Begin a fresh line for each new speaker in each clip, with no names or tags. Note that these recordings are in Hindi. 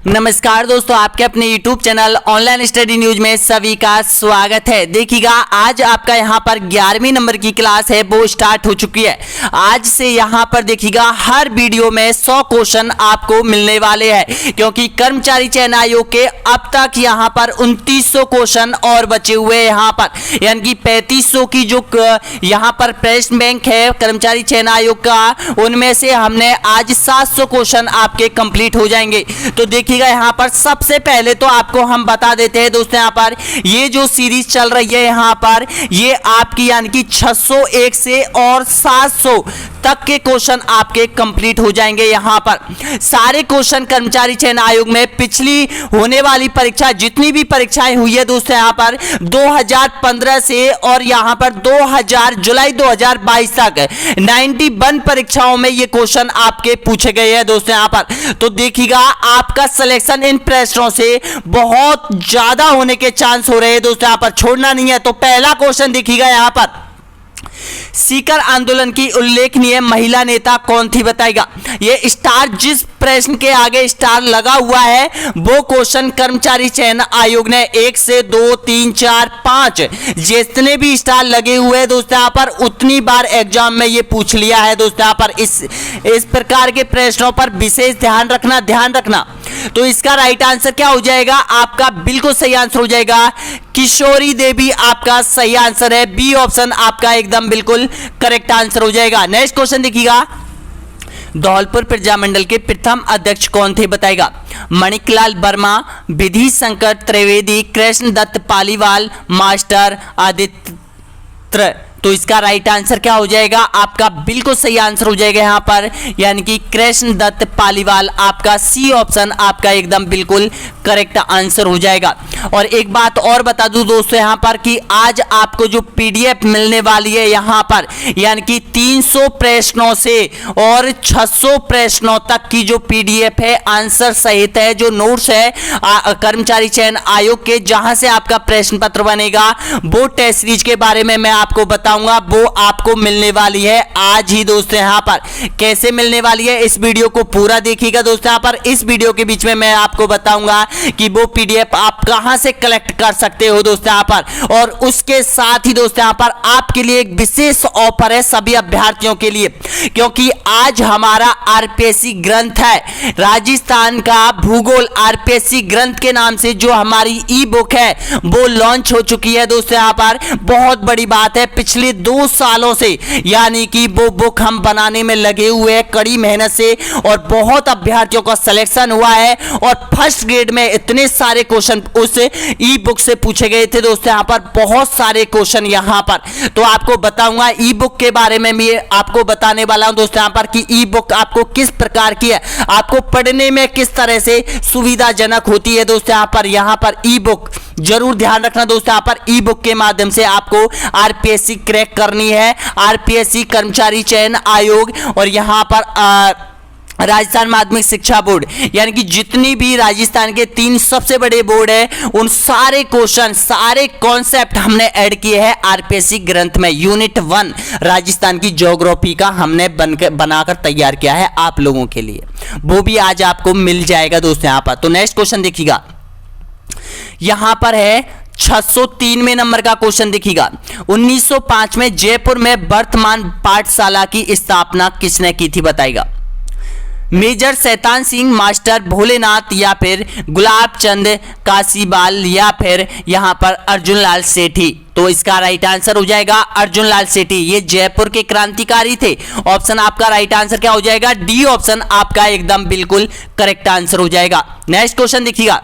नमस्कार दोस्तों, आपके अपने YouTube channel online study news में सभी का स्वागत है। देखिएगा, आज आपका यहाँ पर 11वीं नंबर की क्लास है वो स्टार्ट हो चुकी है। आज से यहाँ पर देखिएगा हर वीडियो में 100 क्वेश्चन आपको मिलने वाले हैं, क्योंकि कर्मचारी चयन आयोग के अब तक यहाँ पर 2900 क्वेश्चन और बचे हुए हैं यहाँ पर, यानी कि 3500 की जो यहाँ पर प्रश्न बैंक है कर्मचारी चयन आयोग का, उनमें से हमने आज 700 क्वेश्चन आपके कंप्लीट हो जाएंगे। तो देखिए यहाँ पर सबसे पहले तो आपको हम बता देते हैं दोस्तों, यहाँ पर ये जो सीरीज चल रही है यहाँ पर ये आपकी यानी कि 601 से और 700 तक के क्वेश्चन आपके कंप्लीट हो जाएंगे। यहाँ पर सारे क्वेश्चन कर्मचारी चयन आयोग में पिछली होने वाली परीक्षा जितनी भी परीक्षाएं हुई है दोस्तों, यहाँ पर 2015 से और यहाँ पर जुलाई 2022 तक 91 परीक्षाओं में ये क्वेश्चन आपके पूछे गए हैं दोस्तों। यहाँ पर तो देखिएगा आपका सिलेक्शन इन प्रश्नों से बहुत ज्यादा होने के चांस हो रहे हैं दोस्तों, यहाँ पर छोड़ना नहीं है। तो पहला क्वेश्चन देखिएगा, यहाँ पर सीकर आंदोलन की उल्लेखनीय महिला नेता कौन थी बताएगा। ये स्टार जिस प्रश्न के आगे स्टार लगा हुआ है वो क्वेश्चन कर्मचारी चयन आयोग ने 1 से 2 3 4 5 जितने भी स्टार लगे हुए हैं दोस्तों, यहाँ पर उतनी बार एग्जाम में ये पूछ लिया है दोस्तों। यहाँ पर इस प्रकार के प्रश्नों पर विशेष ध्यान रखना। तो इसका राइट आंसर क्या हो जाएगा, आपका बिल्कुल सही आंसर हो जाएगा किशोरी देवी, आपका सही आंसर है। बी ऑप्शन आपका एकदम बिल्कुल करेक्ट आंसर हो जाएगा। नेक्स्ट क्वेश्चन देखिएगा, धौलपुर प्रजामंडल के प्रथम अध्यक्ष कौन थे बताएगा। मणिकलाल वर्मा, विधि शंकर त्रिवेदी, कृष्ण दत्त पालीवाल, मास्टर आदित्य। तो इसका राइट आंसर क्या हो जाएगा, आपका बिल्कुल सही आंसर हो जाएगा यहाँ पर, यानी कि कृष्ण दत्त पालीवाल, आपका सी ऑप्शन आपका एकदम बिल्कुल करेक्ट आंसर हो जाएगा। और एक बात और बता दूं दोस्तों यहाँ पर कि आज आपको जो पीडीएफ मिलने वाली है यहाँ पर, यानी कि 300 प्रश्नों से और 600 प्रश्नों तक की जो पीडीएफ है आंसर सहित है, जो नोट्स है कर्मचारी चयन आयोग के, जहां से आपका प्रश्न पत्र बनेगा वो टेस्ट सीरीज के बारे में मैं आपको बताऊंगा, वो आपको मिलने वाली है आज ही दोस्तों। यहाँ पर कैसे मिलने वाली है इस वीडियो को पूरा देखिएगा दोस्तों। यहाँ पर इस वीडियो के बीच में मैं आपको बताऊंगा कि वो पीडीएफ आप कहां से कलेक्ट कर सकते हो दोस्तों यहाँ पर। और उसके साथ ही दोस्तों यहाँ पर आपके लिए एक विशेष ऑफर है सभी अभ्यर्थियों के लिए, क्योंकि आज हमारा आरपीएससी ग्रंथ है राजस्थान का भूगोल, आरपीएससी ग्रंथ के नाम से जो हमारी ई बुक है वो लॉन्च हो चुकी है दोस्तों। यहाँ पर बहुत बड़ी बात है, पिछले 2 सालों से यानी कि वो बुक हम बनाने में लगे हुए हैं कड़ी मेहनत से, और बहुत अभ्यर्थियों का सिलेक्शन हुआ है और फर्स्ट ग्रेड में इतने सारे क्वेश्चन उस ई बुक से पूछे गए थे दोस्तों। यहाँ पर बहुत सारे क्वेश्चन यहाँ पर तो आपको बताऊंगा ई बुक के बारे में भी आपको बताने वाला हूं दोस्तों यहाँ पर कि ई बुक आपको किस प्रकार की है, आपको पढ़ने में किस तरह से सुविधाजनक होती है दोस्तों। यहाँ पर ई बुक जरूर ध्यान रखना दोस्तों, यहाँ पर ई बुक के माध्यम से आपको आरपीएससी क्रैक करनी है, आरपीएससी कर्मचारी चयन आयोग और यहाँ पर राजस्थान माध्यमिक शिक्षा बोर्ड, यानी कि जितनी भी राजस्थान के 3 सबसे बड़े बोर्ड है उन सारे क्वेश्चन सारे कॉन्सेप्ट हमने ऐड किए हैं आरपीएससी ग्रंथ में। यूनिट 1 राजस्थान की ज्योग्राफी का हमने बनाकर तैयार किया है आप लोगों के लिए, वो भी आज आपको मिल जाएगा दोस्तों यहाँ पर। तो नेक्स्ट क्वेश्चन देखिएगा, यहां पर है 603वें नंबर का क्वेश्चन देखिएगा। 1905 में जयपुर में वर्तमान पाठशाला की स्थापना किसने की थी बताएगा। मेजर शैतान सिंह, मास्टर भोलेनाथ, या फिर गुलाब चंद काशीबाल, या फिर यहां पर अर्जुन लाल सेठी। तो इसका राइट आंसर हो जाएगा अर्जुन लाल सेठी, ये जयपुर के क्रांतिकारी थे। ऑप्शन आपका राइट आंसर क्या हो जाएगा, डी ऑप्शन आपका एकदम बिल्कुल करेक्ट आंसर हो जाएगा। नेक्स्ट क्वेश्चन देखिएगा,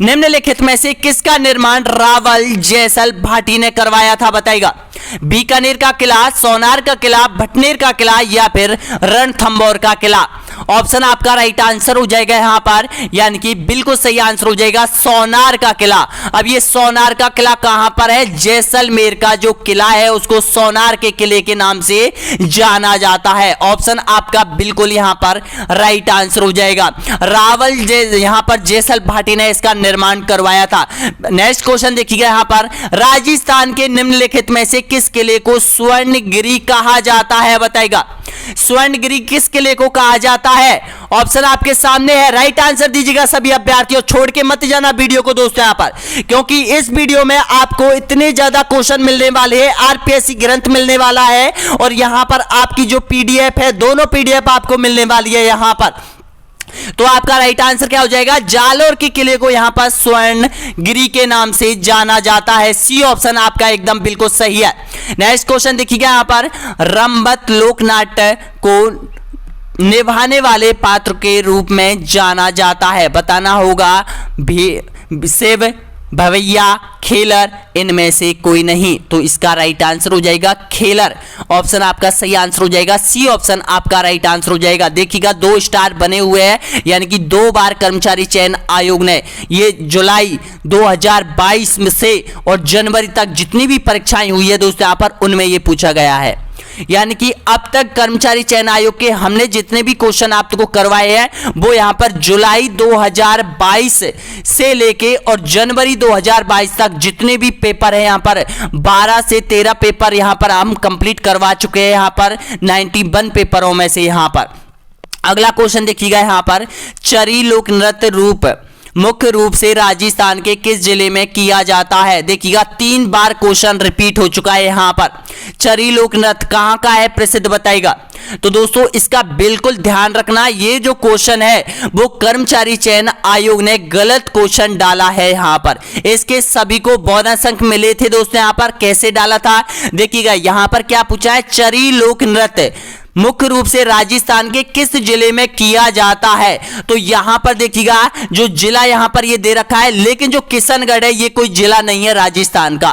निम्नलिखित में से किसका निर्माण रावल जैसल भाटी ने करवाया था बताएगा। बीकानेर का किला, सोनार का किला, भटनेर का किला, या फिर रणथंभौर का किला। ऑप्शन आपका राइट आंसर हो जाएगा यहां पर, यानी कि बिल्कुल सही आंसर हो जाएगा सोनार का किला। अब ये सोनार का किला कहां पर है, जैसलमेर का जो किला है उसको सोनार के किले के नाम से जाना जाता है। ऑप्शन आपका बिल्कुल यहां पर राइट आंसर हो जाएगा, रावल यहां पर जैसल भाटी ने इसका निर्माण करवाया था। नेक्स्ट क्वेश्चन देखिएगा, यहां पर राजस्थान के निम्नलिखित में से किस किले को स्वर्णगिरी कहा जाता है बताएगा। स्वर्णगिरी किस किले को कहा जाता है? ऑप्शन आपके सामने है, राइट आंसर दीजिएगा सभी अभ्यर्थियों, छोड़ के मत जाना वीडियो को दोस्तों यहां पर, क्योंकि इस वीडियो में आपको इतने ज्यादा क्वेश्चन मिलने वाले हैं, आरपीएससी ग्रंथ मिलने वाला है और यहां पर आपकी जो पीडीएफ है, दोनों पीडीएफ आपको मिलने वाली है यहां पर। तो आपका राइट आंसर क्या हो जाएगा? जालोर के किले को यहां पर स्वर्णगिरी के नाम से जाना जाता है। सी ऑप्शन आपका एकदम बिल्कुल सही है। नेक्स्ट क्वेश्चन देखिएगा यहां पर, रंभत लोकनाट्य को निभाने वाले पात्र के रूप में जाना जाता है, बताना होगा। शिव, भवैया, खेलर, इनमें से कोई नहीं। तो इसका राइट आंसर हो जाएगा खेलर। ऑप्शन आपका सही आंसर हो जाएगा, सी ऑप्शन आपका राइट आंसर हो जाएगा। देखिएगा 2 स्टार बने हुए हैं, यानी कि 2 बार कर्मचारी चयन आयोग ने ये जुलाई 2022 में से और जनवरी तक जितनी भी परीक्षाएं हुई है दोस्तों यहाँ पर, उनमें ये पूछा गया है। यानी कि अब तक कर्मचारी चयन आयोग के हमने जितने भी क्वेश्चन आपको करवाए हैं वो यहां पर जुलाई 2022 से लेके और जनवरी 2022 तक जितने भी पेपर है यहां पर 12 से 13 पेपर यहां पर हम कंप्लीट करवा चुके हैं यहां पर 91 पेपरों में से। यहां पर अगला क्वेश्चन देखिएगा यहां पर, चरी लोक नृत्य रूप मुख्य रूप से राजस्थान के किस जिले में किया जाता है? देखिएगा 3 बार क्वेश्चन रिपीट हो चुका है यहां पर। चरी लोक नृत्य कहां का है, प्रसिद्ध बताइएगा। तो दोस्तों इसका बिल्कुल ध्यान रखना, ये जो क्वेश्चन है वो कर्मचारी चयन आयोग ने गलत क्वेश्चन डाला है यहां पर। इसके सभी को बोनस अंक मिले थे दोस्तों यहां पर। कैसे डाला था देखिएगा, यहां पर क्या पूछा है, चरी लोक नृत्य मुख्य रूप से राजस्थान के किस जिले में किया जाता है? तो यहां पर देखिएगा जो जिला यहां पर ये दे रखा है, लेकिन जो किशनगढ़ है ये कोई जिला नहीं है राजस्थान का।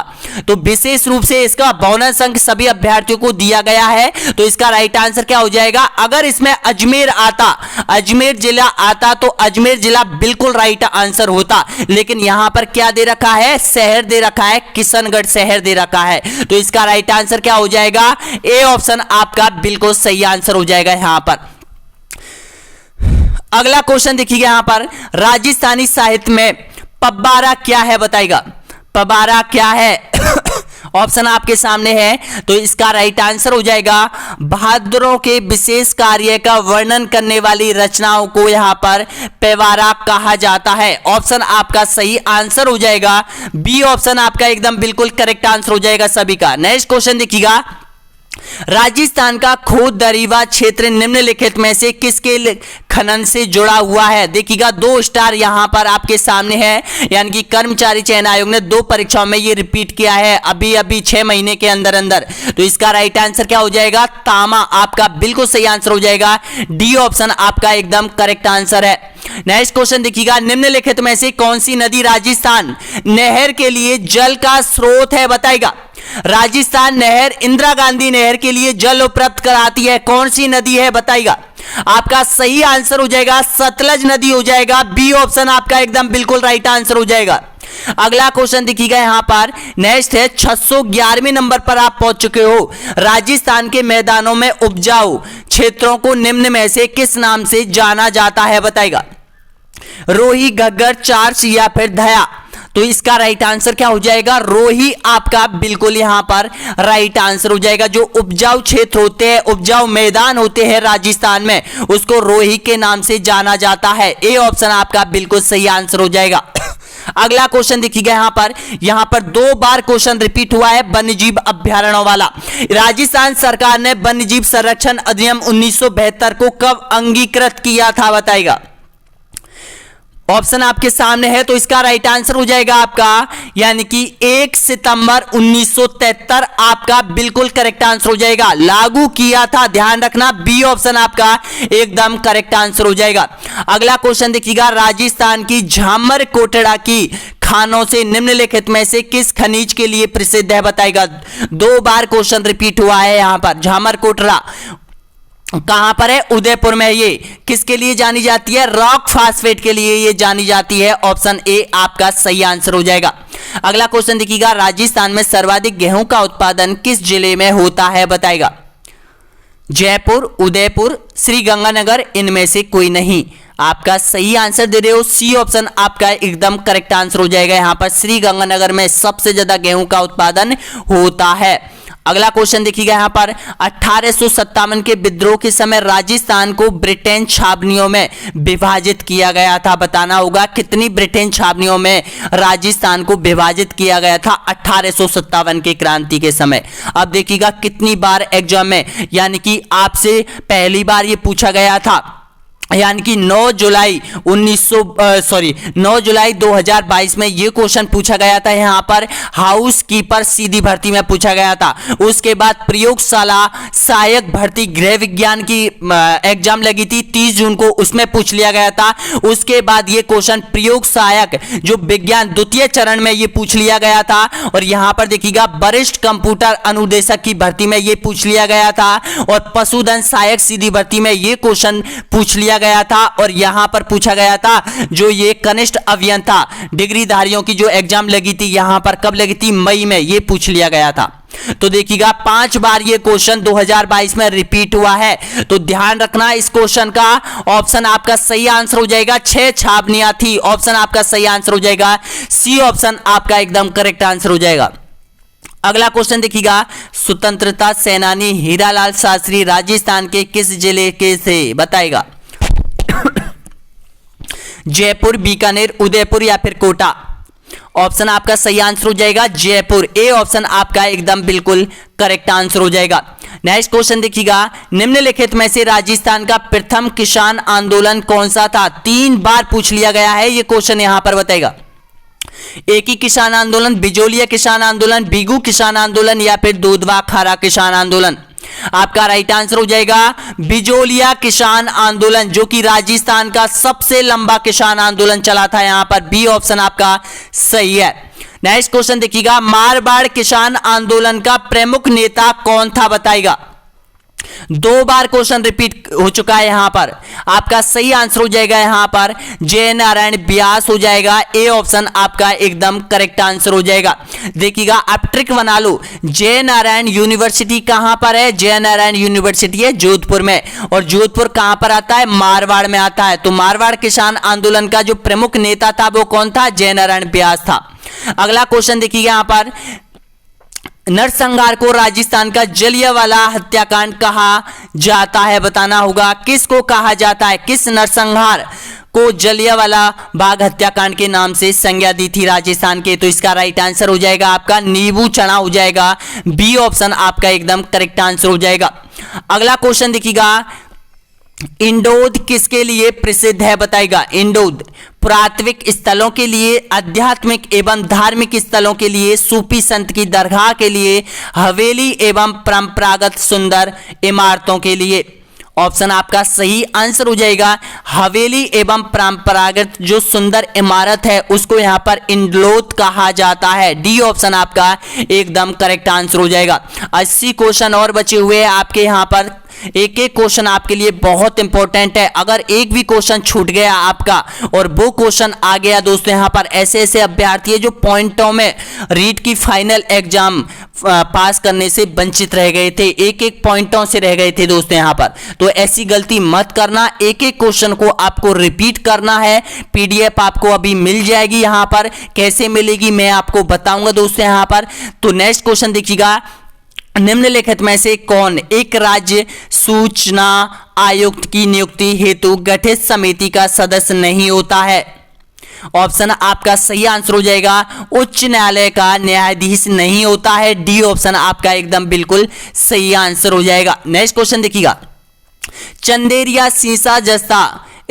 तो विशेष रूप से इसका बोनस अंक सभी अभ्यर्थियों को दिया गया है। तो इसका राइट आंसर क्या हो जाएगा? अगर इसमें अजमेर आता, अजमेर जिला आता तो अजमेर जिला बिल्कुल राइट आंसर होता, लेकिन यहां पर क्या दे रखा है, शहर दे रखा है, किशनगढ़ शहर दे रखा है। तो इसका राइट आंसर क्या हो जाएगा? ए ऑप्शन आपका बिल्कुल सही आंसर हो जाएगा यहां पर। अगला क्वेश्चन देखिए यहां पर, राजस्थानी साहित्य में पब्बारा क्या है बताइएगा। पब्बारा क्या है? ऑप्शन आपके सामने है। तो इसका राइट आंसर हो जाएगा, बहादुरों के विशेष कार्य का वर्णन करने वाली रचनाओं को यहां पर पेवारा कहा जाता है। ऑप्शन आपका सही आंसर हो जाएगा, बी ऑप्शन आपका एकदम बिल्कुल करेक्ट आंसर हो जाएगा सभी का। नेक्स्ट क्वेश्चन देखिएगा, राजस्थान का खोद दरीवा क्षेत्र निम्नलिखित में से किसके खनन से जुड़ा हुआ है? देखिएगा 2 स्टार यहां पर आपके सामने है, यानी कि कर्मचारी चयन आयोग ने 2 परीक्षाओं में ये रिपीट किया है अभी 6 महीने के अंदर अंदर। तो इसका राइट आंसर क्या हो जाएगा? तामा आपका बिल्कुल सही आंसर हो जाएगा, डी ऑप्शन आपका एकदम करेक्ट आंसर है। नेक्स्ट क्वेश्चन देखिएगा, निम्नलिखित में से कौन सी नदी राजस्थान नहर के लिए जल का स्रोत है बताइएगा। राजस्थान नहर इंदिरा गांधी नहर के लिए जल उपलब्ध कराती है, कौन सी नदी है बताइएगा। आपका सही आंसर हो जाएगा सतलज नदी हो जाएगा, बी ऑप्शन आपका एकदम बिल्कुल राइट आंसर हो जाएगा। अगला क्वेश्चन देखिएगा यहां पर, नेक्स्ट है 611वें नंबर पर आप पहुंच चुके हो। राजस्थान के मैदानों में उपजाऊ क्षेत्रों को निम्न में से किस नाम से जाना जाता है बताइएगा। रोही, घग्गर, चार्स या फिर धया। तो इसका राइट आंसर क्या हो जाएगा? रोही आपका बिल्कुल यहां पर राइट आंसर हो जाएगा। जो उपजाऊ क्षेत्र होते हैं, उपजाऊ मैदान होते हैं राजस्थान में, उसको रोही के नाम से जाना जाता है। ए ऑप्शन आपका बिल्कुल सही आंसर हो जाएगा। अगला क्वेश्चन देखिएगा यहां पर 2 बार क्वेश्चन रिपीट हुआ है वन्यजीव अभ्यारण्यों वाला। राजस्थान सरकार ने वन्यजीव संरक्षण अधिनियम 1972 को कब अंगीकृत किया था बताइएगा। ऑप्शन आपके सामने है। तो इसका राइट आंसर हो जाएगा आपका, यानी कि 1 सितंबर 1973 आपका बिल्कुल करेक्ट आंसर हो जाएगा। लागू किया था, ध्यान रखना, बी ऑप्शन आपका एकदम करेक्ट आंसर हो जाएगा। अगला क्वेश्चन देखिएगा, राजस्थान की झामर कोटड़ा की खानों से निम्नलिखित में से किस खनिज के लिए प्रसिद्ध है बताइएगा। 2 बार क्वेश्चन रिपीट हुआ है यहां पर। झामर कोटड़ा कहां पर है? उदयपुर में। ये किसके लिए जानी जाती है? रॉक फास्फेट के लिए ये जानी जाती है। ऑप्शन ए आपका सही आंसर हो जाएगा। अगला क्वेश्चन देखिएगा, राजस्थान में सर्वाधिक गेहूं का उत्पादन किस जिले में होता है बताइएगा। जयपुर, उदयपुर, श्री गंगानगर, इनमें से कोई नहीं। आपका सही आंसर दे रहे हो, सी ऑप्शन आपका एकदम करेक्ट आंसर हो जाएगा। यहां पर श्री गंगानगर में सबसे ज्यादा गेहूं का उत्पादन होता है। अगला क्वेश्चन देखिएगा यहाँ पर 1857 के विद्रोह के समय राजस्थान को ब्रिटेन छावनियों में विभाजित किया गया था। बताना होगा कितनी ब्रिटेन छावनियों में राजस्थान को विभाजित किया गया था 1857 के क्रांति के समय। अब देखिएगा कितनी बार एग्जाम में, यानी कि आपसे पहली बार ये पूछा गया था, यानी कि 9 जुलाई 2022 में ये क्वेश्चन पूछा गया था। यहाँ पर हाउस कीपर सीधी भर्ती में पूछा गया था। उसके बाद प्रयोगशाला सहायक भर्ती गृह विज्ञान की एग्जाम लगी थी 30 जून को, उसमें पूछ लिया गया था। उसके बाद ये क्वेश्चन प्रयोग सहायक जो विज्ञान द्वितीय चरण में ये पूछ लिया गया था। और यहाँ पर देखिएगा वरिष्ठ कंप्यूटर अनुदेशक की भर्ती में ये पूछ लिया गया था। और पशुधन सहायक सीधी भर्ती में ये क्वेश्चन पूछ लिया गया था। और यहां पर पूछा गया था जो ये कनिष्ठ अभियंता डिग्रीधारियों की जो एग्जाम लगी थी, यहां पर कब लगी थी, मई में, ये पूछ लिया गया था। तो देखिएगा 5 बार ये क्वेश्चन 2022 में रिपीट हुआ है। तो ध्यान रखना इस क्वेश्चन का, ऑप्शन आपका सही आंसर हो जाएगा। 6 छावनियां थी, ऑप्शन आपका सही आंसर हो जाएगा सी ऑप्शन आपका एकदम करेक्ट आंसर हो जाएगा। अगला क्वेश्चन देखिएगा, स्वतंत्रता सेनानी हीरालाल शास्त्री राजस्थान के किस जिले के थे, बताएगा। जयपुर, बीकानेर, उदयपुर या फिर कोटा। ऑप्शन आपका सही आंसर हो जाएगा जयपुर, ए ऑप्शन आपका एकदम बिल्कुल करेक्ट आंसर हो जाएगा। नेक्स्ट क्वेश्चन देखिएगा, निम्नलिखित में से राजस्थान का प्रथम किसान आंदोलन कौन सा था। 3 बार पूछ लिया गया है ये क्वेश्चन, यहां पर बताएगा। एकी किसान आंदोलन, बिजोलिया किसान आंदोलन, बिगू किसान आंदोलन या फिर दूधवा खारा किसान आंदोलन। आपका राइट आंसर हो जाएगा बिजोलिया किसान आंदोलन, जो कि राजस्थान का सबसे लंबा किसान आंदोलन चला था। यहां पर बी ऑप्शन आपका सही है। नेक्स्ट क्वेश्चन देखिएगा, मारवाड़ किसान आंदोलन का प्रमुख नेता कौन था, बताएगा। 2 बार क्वेश्चन रिपीट हो चुका है। यहां पर आपका सही आंसर हो जाएगा यहां पर जय नारायण व्यास हो जाएगा, ए ऑप्शन आपका एकदम करेक्ट आंसर हो जाएगा। देखिएगा आप ट्रिक बना लो, जय नारायण यूनिवर्सिटी कहां पर है, जय नारायण यूनिवर्सिटी है जोधपुर में। और जोधपुर कहां पर आता है, मारवाड़ में आता है। तो मारवाड़ किसान आंदोलन का जो प्रमुख नेता था वो कौन था, जय नारायण व्यास था। अगला क्वेश्चन देखिएगा, यहां पर नरसंहार को राजस्थान का जलियांवाला हत्याकांड कहा जाता है, बताना होगा किसको कहा जाता है, किस नरसंहार को जलियांवाला बाग हत्याकांड के नाम से संज्ञा दी थी राजस्थान के। तो इसका राइट आंसर हो जाएगा आपका नींबू चना हो जाएगा, बी ऑप्शन आपका एकदम करेक्ट आंसर हो जाएगा। अगला क्वेश्चन देखिएगा, इंदौद किसके लिए प्रसिद्ध है, बताएगा। इंदौद पुरातात्विक स्थलों के लिए, आध्यात्मिक एवं धार्मिक स्थलों के लिए, सूफी संत की दरगाह के लिए, हवेली एवं परंपरागत सुंदर इमारतों के लिए। ऑप्शन आपका सही आंसर हो जाएगा हवेली एवं परंपरागत जो सुंदर इमारत है उसको यहां पर इंदौद कहा जाता है, डी ऑप्शन आपका एकदम करेक्ट आंसर हो जाएगा। 80 क्वेश्चन और बचे हुए हैं आपके यहां पर, एक एक क्वेश्चन आपके लिए बहुत इंपॉर्टेंट है। अगर एक भी क्वेश्चन छूट गया आपका और वो क्वेश्चन आ गया दोस्तों, यहां पर ऐसे ऐसे अभ्यर्थी है जो पॉइंटों में रीट की फाइनल एग्जाम पास करने से वंचित रह गए थे, एक एक पॉइंटों से रह गए थे दोस्तों यहां पर। तो ऐसी गलती मत करना, एक एक क्वेश्चन को आपको रिपीट करना है। पीडीएफ आपको अभी मिल जाएगी, यहां पर कैसे मिलेगी मैं आपको बताऊंगा दोस्तों यहां पर। तो नेक्स्ट क्वेश्चन देखिएगा, निम्नलिखित में से कौन एक राज्य सूचना आयुक्त की नियुक्ति हेतु गठित समिति का सदस्य नहीं होता है। ऑप्शन आपका सही आंसर हो जाएगा उच्च न्यायालय का न्यायाधीश नहीं होता है, डी ऑप्शन आपका एकदम बिल्कुल सही आंसर हो जाएगा। नेक्स्ट क्वेश्चन देखिएगा, चंदेरिया सीसा जस्ता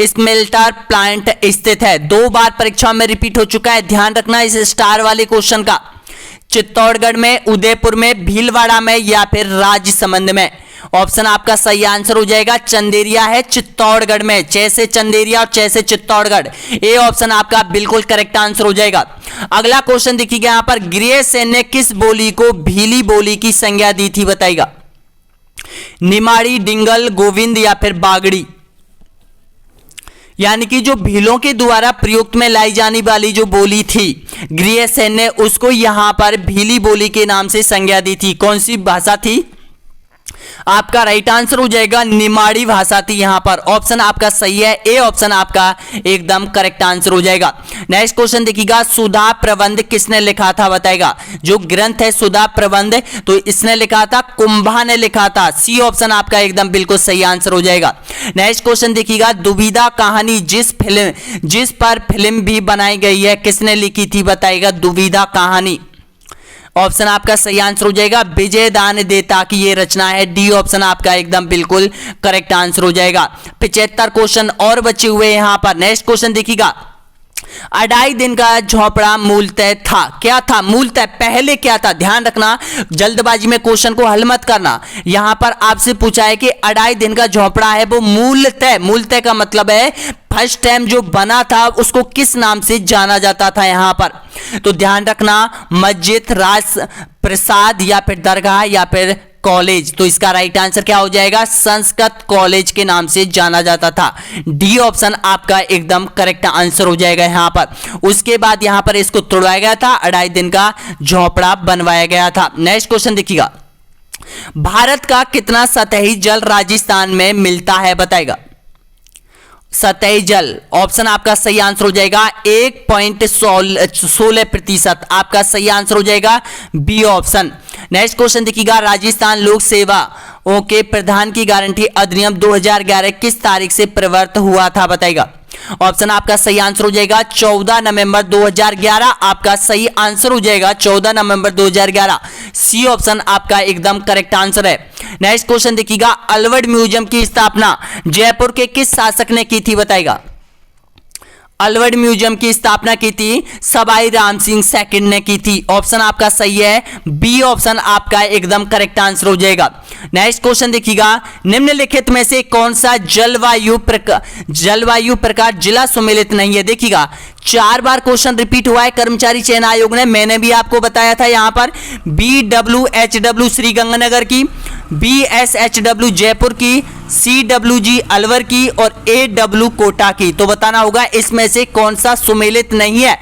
स्मेल्टर प्लांट स्थित है, 2 बार परीक्षा में रिपीट हो चुका है, ध्यान रखना इस स्टार वाले क्वेश्चन का। चित्तौड़गढ़ में, उदयपुर में, भीलवाड़ा में या फिर राजसमंद में। ऑप्शन आपका सही आंसर हो जाएगा चंदेरिया है चित्तौड़गढ़ में, जैसे चंदेरिया और जैसे चित्तौड़गढ़, ए ऑप्शन आपका बिल्कुल करेक्ट आंसर हो जाएगा। अगला क्वेश्चन देखिएगा, यहां पर ग्रियसेन ने किस बोली को भीली बोली की संज्ञा दी थी, बताइएगा। निमाड़ी, डिंगल, गोविंद या फिर बागड़ी। यानी कि जो भीलों के द्वारा प्रयुक्त में लाई जाने वाली जो बोली थी, ग्रियसेन ने उसको यहां पर भीली बोली के नाम से संज्ञा दी थी। कौन सी भाषा थी? आपका राइट आंसर हो जाएगा निमाड़ी भाषा थी यहां पर। ऑप्शन आपका सही है, ए ऑप्शन आपका एकदम करेक्ट आंसर हो जाएगा। नेक्स्ट क्वेश्चन देखिएगा, सुधा प्रबंध किसने लिखा था बताएगा। जो ग्रंथ है सुधा प्रबंध, तो इसने लिखा था कुंभा ने लिखा था। सी ऑप्शन आपका एकदम बिल्कुल सही आंसर हो जाएगा। नेक्स्ट क्वेश्चन देखिएगा, दुविधा कहानी जिस पर फिल्म भी बनाई गई है किसने लिखी थी बताएगा दुविधा कहानी। ऑप्शन आपका सही आंसर हो जाएगा विजय दान देता की ये रचना है। डी ऑप्शन आपका एकदम बिल्कुल करेक्ट आंसर हो जाएगा। 75 क्वेश्चन और बचे हुए यहां पर। नेक्स्ट क्वेश्चन देखिएगा, अढ़ाई दिन का झोपड़ा मूलतः था, क्या था मूलतः, पहले क्या था। ध्यान रखना, जल्दबाजी में क्वेश्चन को हल मत करना। यहां पर आपसे पूछा है कि अढ़ाई दिन का झोपड़ा है वो मूलतः का मतलब है फर्स्ट टाइम जो बना था उसको किस नाम से जाना जाता था यहां पर। तो ध्यान रखना, मस्जिद, राज प्रसाद या फिर दरगाह या फिर कॉलेज। तो इसका राइट आंसर क्या हो जाएगा, संस्कृत कॉलेज के नाम से जाना जाता था। डी ऑप्शन आपका एकदम करेक्ट आंसर हो जाएगा यहां पर। उसके बाद यहां पर इसको तोड़वाया गया था, अढ़ाई दिन का झोपड़ा बनवाया गया था। नेक्स्ट क्वेश्चन देखिएगा, भारत का कितना सतही जल राजस्थान में मिलता है बताएगा। सतही जल, ऑप्शन आपका सही आंसर हो जाएगा 1.16%। आपका सही आंसर हो जाएगा बी ऑप्शन। नेक्स्ट क्वेश्चन देखिएगा, राजस्थान लोक सेवा के प्रधान की गारंटी अधिनियम 2011 किस तारीख से प्रवर्तित हुआ था बताएगा। ऑप्शन आपका सही आंसर हो जाएगा 14 नवंबर 2011। आपका सही आंसर हो जाएगा 14 नवंबर 2011। सी ऑप्शन आपका एकदम करेक्ट आंसर है। नेक्स्ट क्वेश्चन देखिएगा, अलवड़ म्यूजियम की स्थापना जयपुर के किस शासक ने की थी बताएगा। अलवड़ म्यूजियम की स्थापना की थी सवाई राम सिंह सेकंड ने की थी। ऑप्शन आपका सही है, बी ऑप्शन आपका एकदम करेक्ट आंसर हो जाएगा। नेक्स्ट क्वेश्चन देखिएगा, निम्नलिखित में से कौन सा जलवायु प्रकार जिला सम्मिलित नहीं है। देखिएगा 4 बार क्वेश्चन रिपीट हुआ है कर्मचारी चयन आयोग ने, मैंने भी आपको बताया था यहां पर BWHW श्रीगंगानगर की, BSHW जयपुर की, CWG अलवर की और AW कोटा की। तो बताना होगा इसमें से कौन सा सुमेलित नहीं है।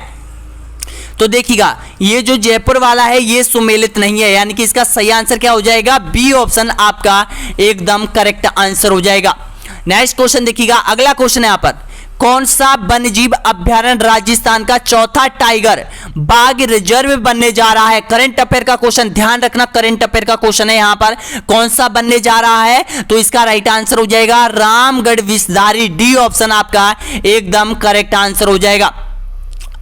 तो देखिएगा ये जो जयपुर वाला है ये सुमेलित नहीं है, यानी कि इसका सही आंसर क्या हो जाएगा, बी ऑप्शन आपका एकदम करेक्ट आंसर हो जाएगा। नेक्स्ट क्वेश्चन देखिएगा, अगला क्वेश्चन है यहां पर, कौन सा वन्यजीव अभ्यारण्य राजस्थान का चौथा टाइगर बाघ रिजर्व बनने जा रहा है। करंट अफेयर का क्वेश्चन, ध्यान रखना करंट अफेयर का क्वेश्चन है यहां पर, कौन सा बनने जा रहा है। तो इसका राइट आंसर हो जाएगा रामगढ़ विषधारी। डी ऑप्शन आपका एकदम करेक्ट आंसर हो जाएगा।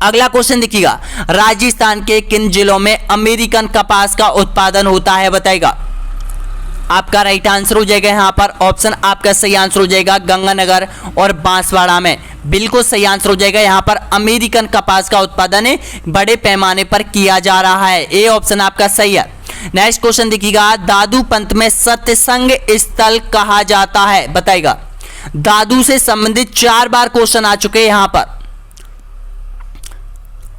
अगला क्वेश्चन देखिएगा, राजस्थान के किन जिलों में अमेरिकन कपास का उत्पादन होता है बताएगा। आपका राइट आंसर हो जाएगा यहां पर, ऑप्शन आपका सही आंसर हो जाएगा गंगानगर और बांसवाड़ा में। बिल्कुल सही आंसर हो जाएगा यहां पर, अमेरिकन कपास का उत्पादन बड़े पैमाने पर किया जा रहा है। ए ऑप्शन आपका सही है। नेक्स्ट क्वेश्चन देखिएगा, दादू पंथ में सत्संग स्थल कहा जाता है बताएगा। दादू से संबंधित 4 बार क्वेश्चन आ चुके हैं यहां पर।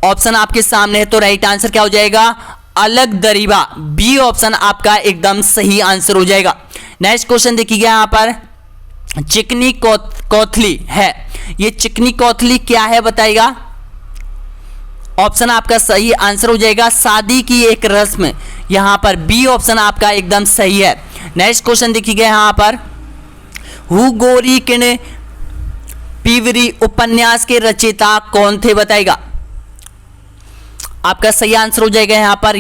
ऑप्शन आपके सामने है, तो राइट आंसर क्या हो जाएगा, अलग दरीबा। बी ऑप्शन आपका एकदम सही आंसर हो जाएगा। नेक्स्ट क्वेश्चन देखिएगा यहां पर, चिकनी कोथली है, ये चिकनी कोथली क्या है बताइएगा। ऑप्शन आपका सही आंसर हो जाएगा शादी की एक रस्म, यहां पर बी ऑप्शन आपका एकदम सही है। नेक्स्ट क्वेश्चन देखिएगा यहां पर, हु गोरी किन पीवरी उपन्यास के रचयिता कौन थे बताइएगा। आपका सही आंसर हो जाएगा यहां पर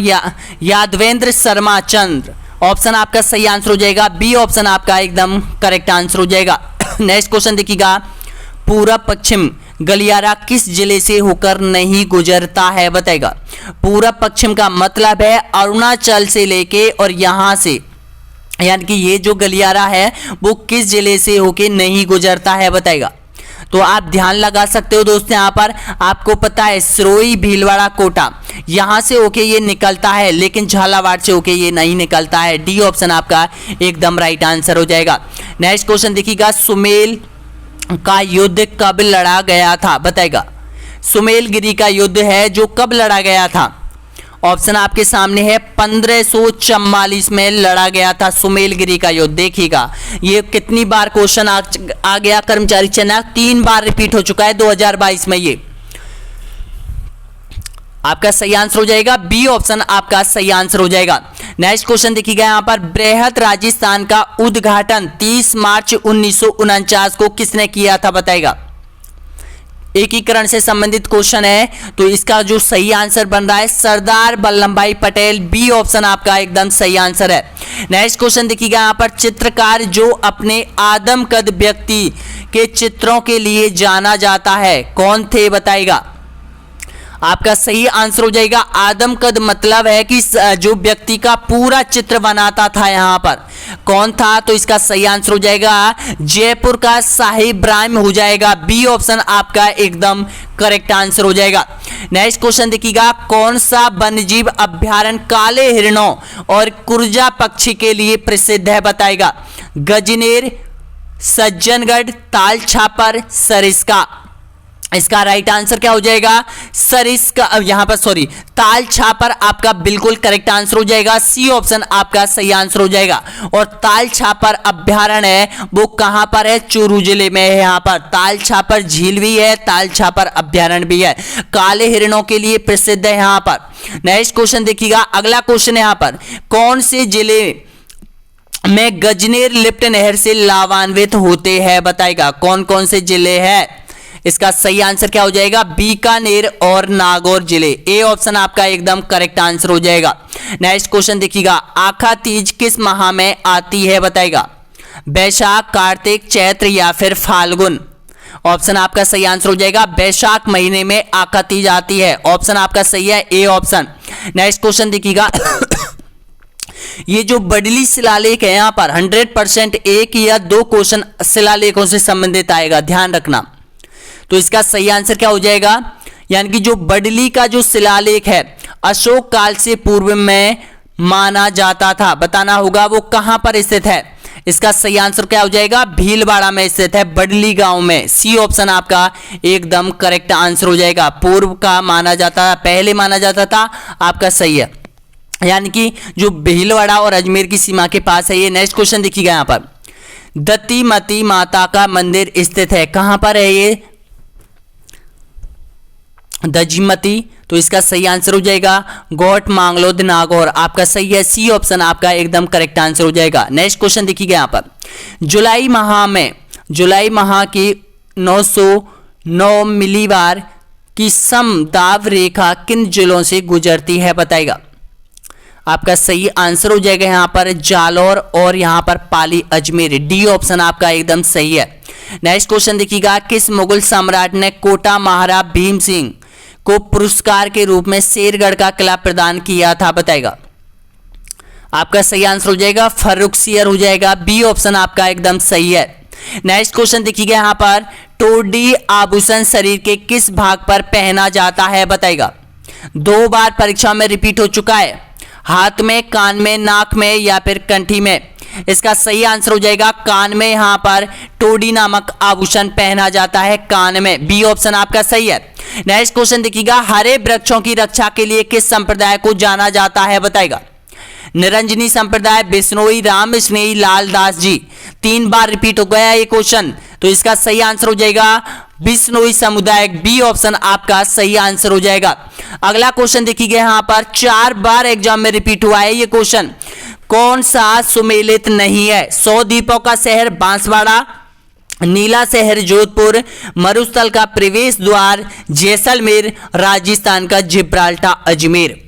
यादवेंद्र शर्मा चंद्र। ऑप्शन आपका सही आंसर हो जाएगा बी ऑप्शन आपका एकदम करेक्ट आंसर हो जाएगा। नेक्स्ट क्वेश्चन देखिएगा, पूर्व पश्चिम गलियारा किस जिले से होकर नहीं गुजरता है बताएगा। पूर्व पश्चिम का मतलब है अरुणाचल से लेके और यहां से, यानी कि ये जो गलियारा है वो किस जिले से होके नहीं गुजरता है बताएगा। तो आप ध्यान लगा सकते हो दोस्तों, यहां पर आपको पता है सिरोही भीलवाड़ा कोटा यहां से होके ये निकलता है, लेकिन झालावाड़ से होके ये नहीं निकलता है। डी ऑप्शन आपका एकदम राइट आंसर हो जाएगा। नेक्स्ट क्वेश्चन देखिएगा, सुमेल का युद्ध कब लड़ा गया था बताएगा। सुमेलगिरी का युद्ध है जो कब लड़ा गया था। ऑप्शन आपके सामने है 1544 में लड़ा गया था सुमेलगिरी का युद्ध। देखिएगा ये कितनी बार क्वेश्चन आ गया कर्मचारी चयन, 3 बार रिपीट हो चुका है 2022 में। ये आपका सही आंसर हो जाएगा बी ऑप्शन आपका सही आंसर हो जाएगा। नेक्स्ट क्वेश्चन देखिएगा यहाँ पर, बृहद राजस्थान का उद्घाटन 30 मार्च 1949 को किसने किया था बताएगा। एकीकरण से संबंधित क्वेश्चन है, तो इसका जो सही आंसर बन रहा है सरदार वल्लभ भाई पटेल। बी ऑप्शन आपका एकदम सही आंसर है। नेक्स्ट क्वेश्चन देखिएगा यहाँ पर, चित्रकार जो अपने आदमकद व्यक्ति के चित्रों के लिए जाना जाता है कौन थे बताएगा। आपका सही आंसर हो जाएगा आदमकद मतलब है कि जो व्यक्ति का पूरा चित्र बनाता था, यहाँ पर कौन था, तो इसका सही आंसर हो जाएगा जयपुर का शाही इब्राहिम हो जाएगा। बी ऑप्शन आपका एकदम करेक्ट आंसर हो जाएगा। नेक्स्ट क्वेश्चन देखिएगा, कौन सा वन्यजीव अभ्यारण्य काले हिरणों और कुर्जा पक्षी के लिए प्रसिद्ध है बताएगा। गजनेर, सज्जनगढ़, ताल छापर, सरिस्का। इसका राइट आंसर क्या हो जाएगा, सरिस्का, यहाँ पर सॉरी ताल छापर आपका बिल्कुल करेक्ट आंसर हो जाएगा। सी ऑप्शन आपका सही आंसर हो जाएगा। और ताल छापर अभ्यारण्य है वो कहां पर है, चूरू जिले में है। यहाँ पर ताल छापर झील भी है, ताल छापर अभ्यारण्य भी है, काले हिरणों के लिए प्रसिद्ध है यहाँ पर। नेक्स्ट क्वेश्चन देखिएगा, अगला क्वेश्चन है यहाँ पर, कौन से जिले में गजनेर लिफ्ट नहर से लाभान्वित होते हैं बताएगा। कौन कौन से जिले हैं, इसका सही आंसर क्या हो जाएगा, बीकानेर और नागौर जिले। ए ऑप्शन आपका एकदम करेक्ट आंसर हो जाएगा। नेक्स्ट क्वेश्चन देखिएगा, आखा तीज किस माह में आती है बताएगा। बैशाख, कार्तिक, चैत्र या फिर फाल्गुन। ऑप्शन आपका सही आंसर हो जाएगा बैशाख महीने में आखा तीज आती है। ऑप्शन आपका सही है ए ऑप्शन। नेक्स्ट क्वेश्चन देखिएगा ये जो बडली शिलालेख है यहाँ पर 100% एक या दो क्वेश्चन शिलालेखों से संबंधित आएगा, ध्यान रखना। तो इसका सही आंसर क्या हो जाएगा, यानी कि जो बडली का जो शिलालेख है अशोक काल से पूर्व में माना जाता था, बताना होगा वो कहां पर स्थित है। इसका सही आंसर क्या हो जाएगा, भीलवाड़ा में स्थित है, बडली गांव में। सी ऑप्शन आपका एकदम करेक्ट आंसर हो जाएगा। पूर्व का माना जाता था, पहले माना जाता था, आपका सही है, यानी कि जो भीलवाड़ा और अजमेर की सीमा के पास है ये। नेक्स्ट क्वेश्चन देखिएगा यहाँ पर, दत्तीमती माता का मंदिर स्थित है कहां पर है ये, दजीमती। तो इसका सही आंसर हो जाएगा गोट मांगलोद नागौर। आपका सही है, सी ऑप्शन आपका एकदम करेक्ट आंसर हो जाएगा। नेक्स्ट क्वेश्चन देखिएगा यहाँ पर, जुलाई माह की 909 मिलीबार की समदाब रेखा किन जिलों से गुजरती है बताएगा। आपका सही आंसर हो जाएगा यहाँ पर जालौर और यहाँ पर पाली अजमेर। डी ऑप्शन आपका एकदम सही है। नेक्स्ट क्वेश्चन देखिएगा, किस मुगल सम्राट ने कोटा महाराज भीम सिंह को पुरस्कार के रूप में शेरगढ़ का किला प्रदान किया था बताएगा। आपका सही आंसर हो जाएगा फर्रुखसियर हो जाएगा। बी ऑप्शन आपका एकदम सही है। नेक्स्ट क्वेश्चन देखिएगा यहाँ पर, टोडी आभूषण शरीर के किस भाग पर पहना जाता है बताएगा। 2 बार परीक्षा में रिपीट हो चुका है, हाथ में, कान में, नाक में या फिर कंठी में। इसका सही आंसर हो जाएगा कान में। यहाँ पर टोडी नामक आभूषण पहना जाता है कान में। बी ऑप्शन आपका सही है। नेक्स्ट क्वेश्चन देखिएगा, हरे वृक्षों की रक्षा के लिए किस संप्रदाय को जाना जाता है बताएगा। निरंजनी संप्रदाय, बिश्नोई, राम स्नेही, लालदास जी। 3 बार रिपीट हो गया ये क्वेश्चन, तो इसका सही आंसर हो जाएगा बिश्नोई समुदाय। बी ऑप्शन आपका सही आंसर हो जाएगा। अगला क्वेश्चन देखिएगा यहाँ पर, 4 बार एग्जाम में रिपीट हुआ है ये क्वेश्चन, कौन सा सुमेलित नहीं है। 100 द्वीपों का शहर बांसवाड़ा, नीला शहर जोधपुर, मरुस्थल का प्रवेश द्वार जैसलमेर, राजस्थान का जिब्राल्टर अजमेर।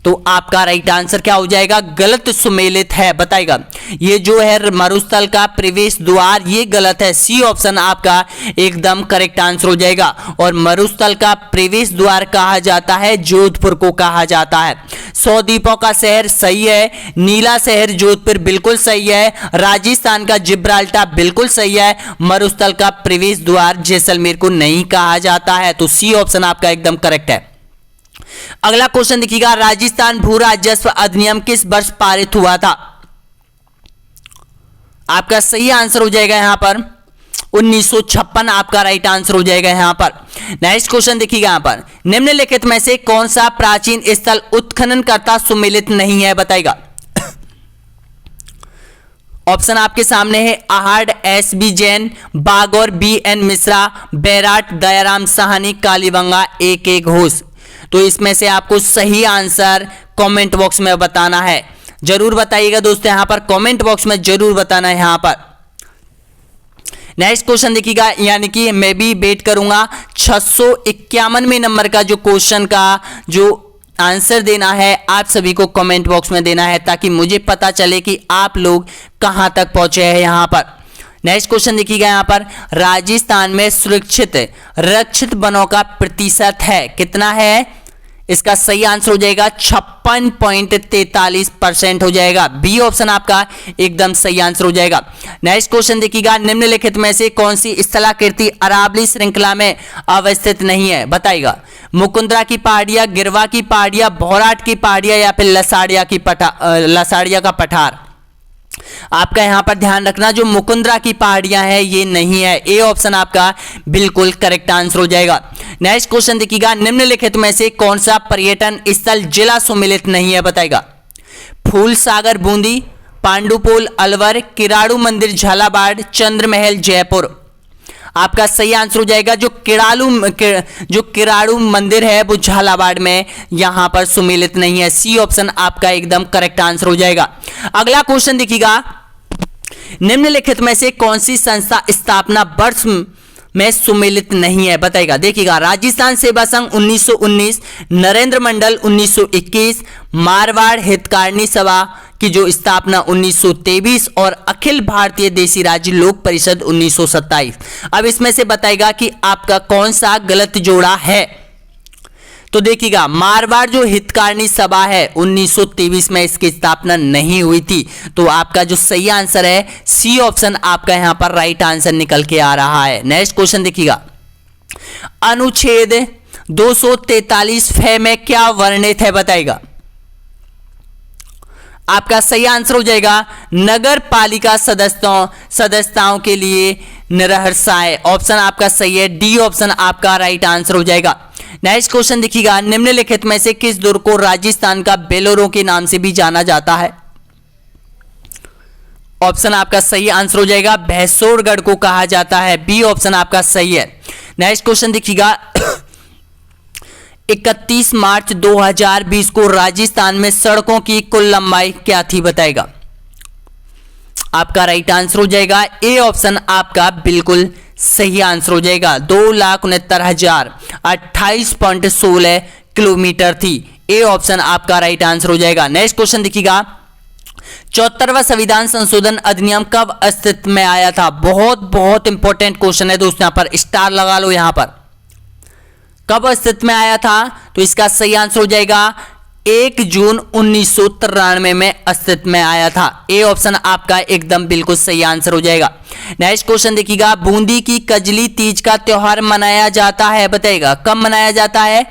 तो आपका राइट आंसर क्या हो जाएगा, गलत सुमेलित है बताएगा। ये जो है मरुस्थल का प्रवेश द्वार ये गलत है। सी ऑप्शन आपका एकदम करेक्ट आंसर हो जाएगा। और मरुस्थल का प्रवेश द्वार कहा जाता है जोधपुर को कहा जाता है। 100 द्वीपों का शहर सही है, नीला शहर जोधपुर बिल्कुल सही है, राजस्थान का जिब्राल्टर बिल्कुल सही है, मरुस्थल का प्रवेश द्वार जैसलमेर को नहीं कहा जाता है। तो सी ऑप्शन आपका एकदम करेक्ट है। अगला क्वेश्चन देखिएगा, राजस्थान भू राजस्व अधिनियम किस वर्ष पारित हुआ था। आपका सही आंसर हो जाएगा यहां पर 1956 आपका राइट आंसर हो जाएगा यहां पर। नेक्स्ट क्वेश्चन देखिएगा यहां पर, निम्नलिखित में से कौन सा प्राचीन स्थल उत्खननकर्ता सुमेलित नहीं है बताएगा। ऑप्शन आपके सामने है, Ahar, S B. Jain, Bagor, B N. Mishra, Bairat, Dayaram Sahni, Kalibangan, A K. Ghosh. तो इसमें से आपको सही आंसर कमेंट बॉक्स में बताना है। जरूर बताइएगा दोस्तों, यहां पर कमेंट बॉक्स में जरूर बताना है यहां पर। नेक्स्ट क्वेश्चन देखिएगा, यानी कि मैं भी वेट करूंगा 651वें नंबर का जो क्वेश्चन का जो आंसर देना है आप सभी को कमेंट बॉक्स में देना है, ताकि मुझे पता चले कि आप लोग कहां तक पहुंचे हैं यहां पर। नेक्स्ट क्वेश्चन देखिएगा, यहां पर राजस्थान में सुरक्षित रक्षित वनों का प्रतिशत है कितना है? इसका सही आंसर हो जाएगा 56.43% हो जाएगा। बी ऑप्शन आपका एकदम सही आंसर हो जाएगा। नेक्स्ट क्वेश्चन देखिएगा, निम्नलिखित में से कौन सी स्थलाकृति अरावली श्रृंखला में अवस्थित नहीं है? बताइएगा। मुकुंदरा की पहाड़ियां, गिरवा की पहाड़ियां, भौराट की पहाड़ियां या फिर लसाड़िया का पठार। आपका यहां पर ध्यान रखना, जो मुकुंदरा की पहाड़ियां हैं ये नहीं है। ए ऑप्शन आपका बिल्कुल करेक्ट आंसर हो जाएगा। नेक्स्ट क्वेश्चन देखिएगा, निम्नलिखित में से कौन सा पर्यटन स्थल जिला सम्मिलित नहीं है? बताएगा। फूल सागर बूंदी, पांडुपोल अलवर, किराड़ू मंदिर झालावाड़, चंद्र महल जयपुर। आपका सही आंसर हो जाएगा जो किराड़ू मंदिर है वो झालावाड़ में यहां पर सम्मिलित नहीं है। सी ऑप्शन आपका एकदम करेक्ट आंसर हो जाएगा। अगला क्वेश्चन देखिएगा, निम्नलिखित में से कौन सी संस्था स्थापना वर्ष में सम्मिलित नहीं है? बताएगा। देखिएगा, राजस्थान सेवा संघ 1919, नरेंद्र मंडल 1921, मारवाड़ हितकारिणी सभा की जो स्थापना 1923 और अखिल भारतीय देसी राज्य लोक परिषद 1927। अब इसमें से बताएगा कि आपका कौन सा गलत जोड़ा है। तो देखिएगा, मारवाड़ जो हितकारिणी सभा है 1923 में इसकी स्थापना नहीं हुई थी। तो आपका जो सही आंसर है सी ऑप्शन आपका यहां पर राइट आंसर निकल के आ रहा है। नेक्स्ट क्वेश्चन देखिएगा, अनुच्छेद 243 फ में क्या वर्णित है? बताएगा। आपका सही आंसर हो जाएगा नगर पालिका सदस्यताओं के लिए निरहर्षाएं। ऑप्शन आपका सही है, डी ऑप्शन आपका राइट आंसर हो जाएगा। नेक्स्ट क्वेश्चन देखिएगा, निम्नलिखित में से किस दुर्ग को राजस्थान का बेलोरो के नाम से भी जाना जाता है? ऑप्शन आपका सही आंसर हो जाएगा, भैंसोरगढ़ को कहा जाता है। बी ऑप्शन आपका सही है। नेक्स्ट क्वेश्चन देखिएगा, 31 मार्च 2020 को राजस्थान में सड़कों की कुल लंबाई क्या थी? बताएगा। आपका राइट आंसर हो जाएगा ए ऑप्शन आपका बिल्कुल सही आंसर हो जाएगा। 2,69,028.16 किलोमीटर थी। ए ऑप्शन आपका राइट आंसर हो जाएगा। नेक्स्ट क्वेश्चन देखिएगा, 74वां संविधान संशोधन अधिनियम कब अस्तित्व में आया था? बहुत इंपॉर्टेंट क्वेश्चन है दोस्तों, यहां पर स्टार लगा लो। यहां पर कब अस्तित्व में आया था? तो इसका सही आंसर हो जाएगा 1 जून 1993 में अस्तित्व में आया था। ए ऑप्शन आपका एकदम बिल्कुल सही आंसर हो जाएगा। नेक्स्ट क्वेश्चन देखिएगा, बूंदी की कजली तीज का त्योहार मनाया जाता है? बताइएगा। कब मनाया जाता है?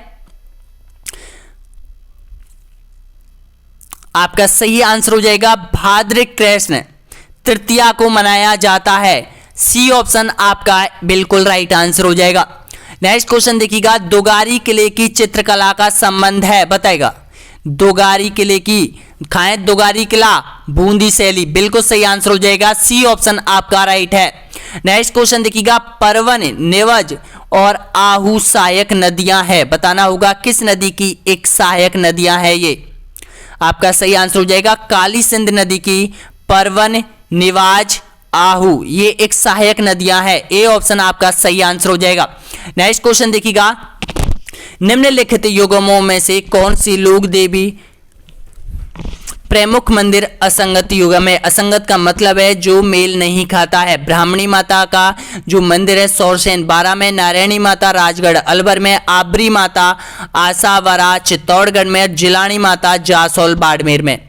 आपका सही आंसर हो जाएगा भाद्र कृष्ण तृतीया को मनाया जाता है। सी ऑप्शन आपका बिल्कुल राइट आंसर हो जाएगा। नेक्स्ट क्वेश्चन देखिएगा, दोगारी किले की चित्रकला का संबंध है? बताएगा। दोगारी किले की खाएं दोगारी किला बूंदी शैली, बिल्कुल सही आंसर हो जाएगा। सी ऑप्शन आपका राइट है। नेक्स्ट क्वेश्चन देखिएगा, परवन, नेवज और आहू सहायक नदियां हैं, बताना होगा किस नदी की एक सहायक नदियां हैं ये? आपका सही आंसर हो जाएगा काली सिंध नदी की परवन, निवाज, आहू ये एक सहायक नदियां हैं। ए ऑप्शन आपका सही आंसर हो जाएगा। नेक्स्ट क्वेश्चन देखिएगा, निम्नलिखित युगमों में से कौन सी लोक देवी प्रमुख मंदिर असंगत युगम है? असंगत का मतलब है जो मेल नहीं खाता है। ब्राह्मणी माता का जो मंदिर है सौरसेन 12 में, नारायणी माता राजगढ़ अलवर में, आबरी माता आसावरा चित्तौड़गढ़ में, जिलानी माता जासौल बाड़मेर में।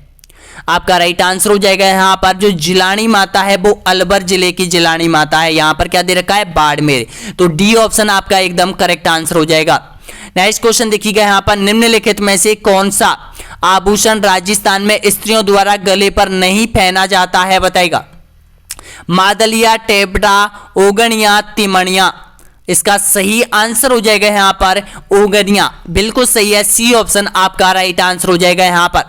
आपका राइट आंसर हो जाएगा यहाँ पर जो जिलानी माता है वो अलवर जिले की जिलानी माता है। यहाँ पर क्या दे रखा है? बाड़मेर। तो डी ऑप्शन आपका एकदम करेक्ट आंसर हो जाएगा। नेक्स्ट क्वेश्चन देखिएगा, यहाँ पर निम्नलिखित में से कौन सा आभूषण राजस्थान में स्त्रियों द्वारा गले पर नहीं पहना जाता है? बताएगा। मादलिया, टेबड़ा, ओगनिया, तिमणिया। इसका सही आंसर हो जाएगा यहाँ पर ओगनिया, बिल्कुल सही है। सी ऑप्शन आपका राइट आंसर हो जाएगा यहाँ पर।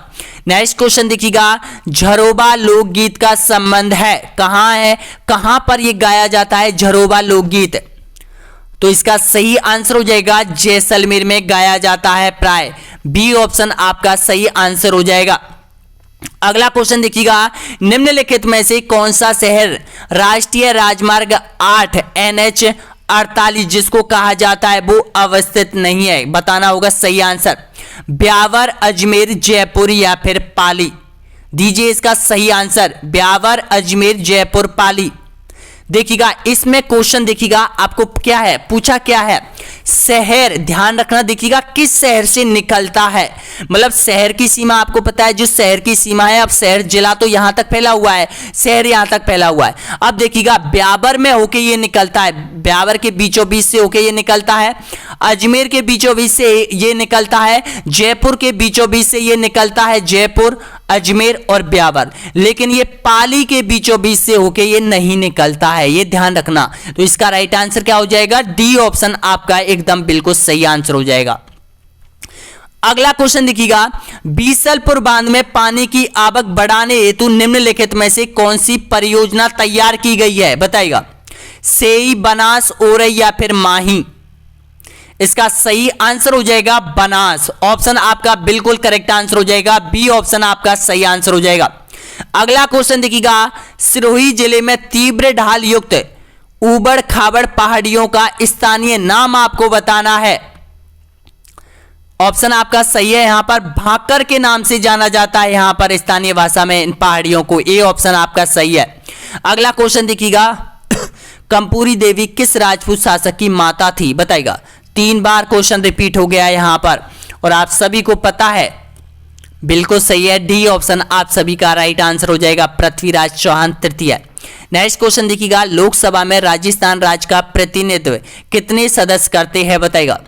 नेक्स्ट क्वेश्चन देखिएगा, झरोबा लोकगीत का संबंध है कहाँ है? कहां पर यह गाया जाता है झरोबा लोकगीत? तो इसका सही आंसर हो जाएगा जैसलमेर में गाया जाता है प्राय। बी ऑप्शन आपका सही आंसर हो जाएगा। अगला क्वेश्चन देखिएगा, निम्नलिखित में से कौन सा शहर राष्ट्रीय राजमार्ग 8 NH 48 जिसको कहा जाता है वो अवस्थित नहीं है? बताना होगा सही आंसर। ब्यावर, अजमेर, जयपुर या फिर पाली? दीजिए इसका सही आंसर, ब्यावर, अजमेर, जयपुर, पाली। देखिएगा इसमें क्वेश्चन देखिएगा आपको क्या है, पूछा क्या है, शहर, ध्यान रखना, देखिएगा किस शहर से निकलता है, मतलब शहर की सीमा आपको पता है, जो शहर की सीमा है, अब शहर जिला तो यहां तक फैला हुआ है, शहर यहां तक फैला हुआ है। अब देखिएगा ब्यावर में होके ये निकलता है, ब्यावर के बीचों बीच से होके ये निकलता है, अजमेर के बीचों बीच से ये निकलता है, जयपुर के बीचों बीच से ये निकलता है, जयपुर, अजमेर और ब्यावर, लेकिन ये पाली के बीचों बीच से होके ये नहीं निकलता है, ये ध्यान रखना। तो इसका राइट आंसर क्या हो जाएगा? डी ऑप्शन आपका एकदम बिल्कुल सही आंसर हो जाएगा। अगला क्वेश्चन देखिएगा, बीसलपुर बांध में पानी की आवक बढ़ाने हेतु निम्नलिखित में से कौन सी परियोजना तैयार की गई है? बताइएगा, सेई, बनास, ओरई या फिर माही? इसका सही आंसर हो जाएगा बनास, ऑप्शन आपका बिल्कुल करेक्ट आंसर हो जाएगा, बी ऑप्शन आपका सही आंसर हो जाएगा। अगला क्वेश्चन देखिएगा, सिरोही जिले में तीव्र ढाल युक्त ऊबड़ खाबड़ पहाड़ियों का स्थानीय नाम आपको बताना है। ऑप्शन आपका सही है, यहां पर भाकर के नाम से जाना जाता है यहां पर स्थानीय भाषा में इन पहाड़ियों को, ए ऑप्शन आपका सही है। अगला क्वेश्चन देखिएगा, कंपूरी देवी किस राजपूत शासक की माता थी? बताइएगा, 3 बार क्वेश्चन रिपीट हो गया है यहां पर और आप सभी को पता है, बिल्कुल सही है, डी ऑप्शन आप सभी का राइट आंसर हो जाएगा, पृथ्वीराज चौहान तृतीय। नेक्स्ट क्वेश्चन देखिएगा, लोकसभा में राजस्थान राज्य का प्रतिनिधित्व कितने सदस्य करते हैं? बताइएगा,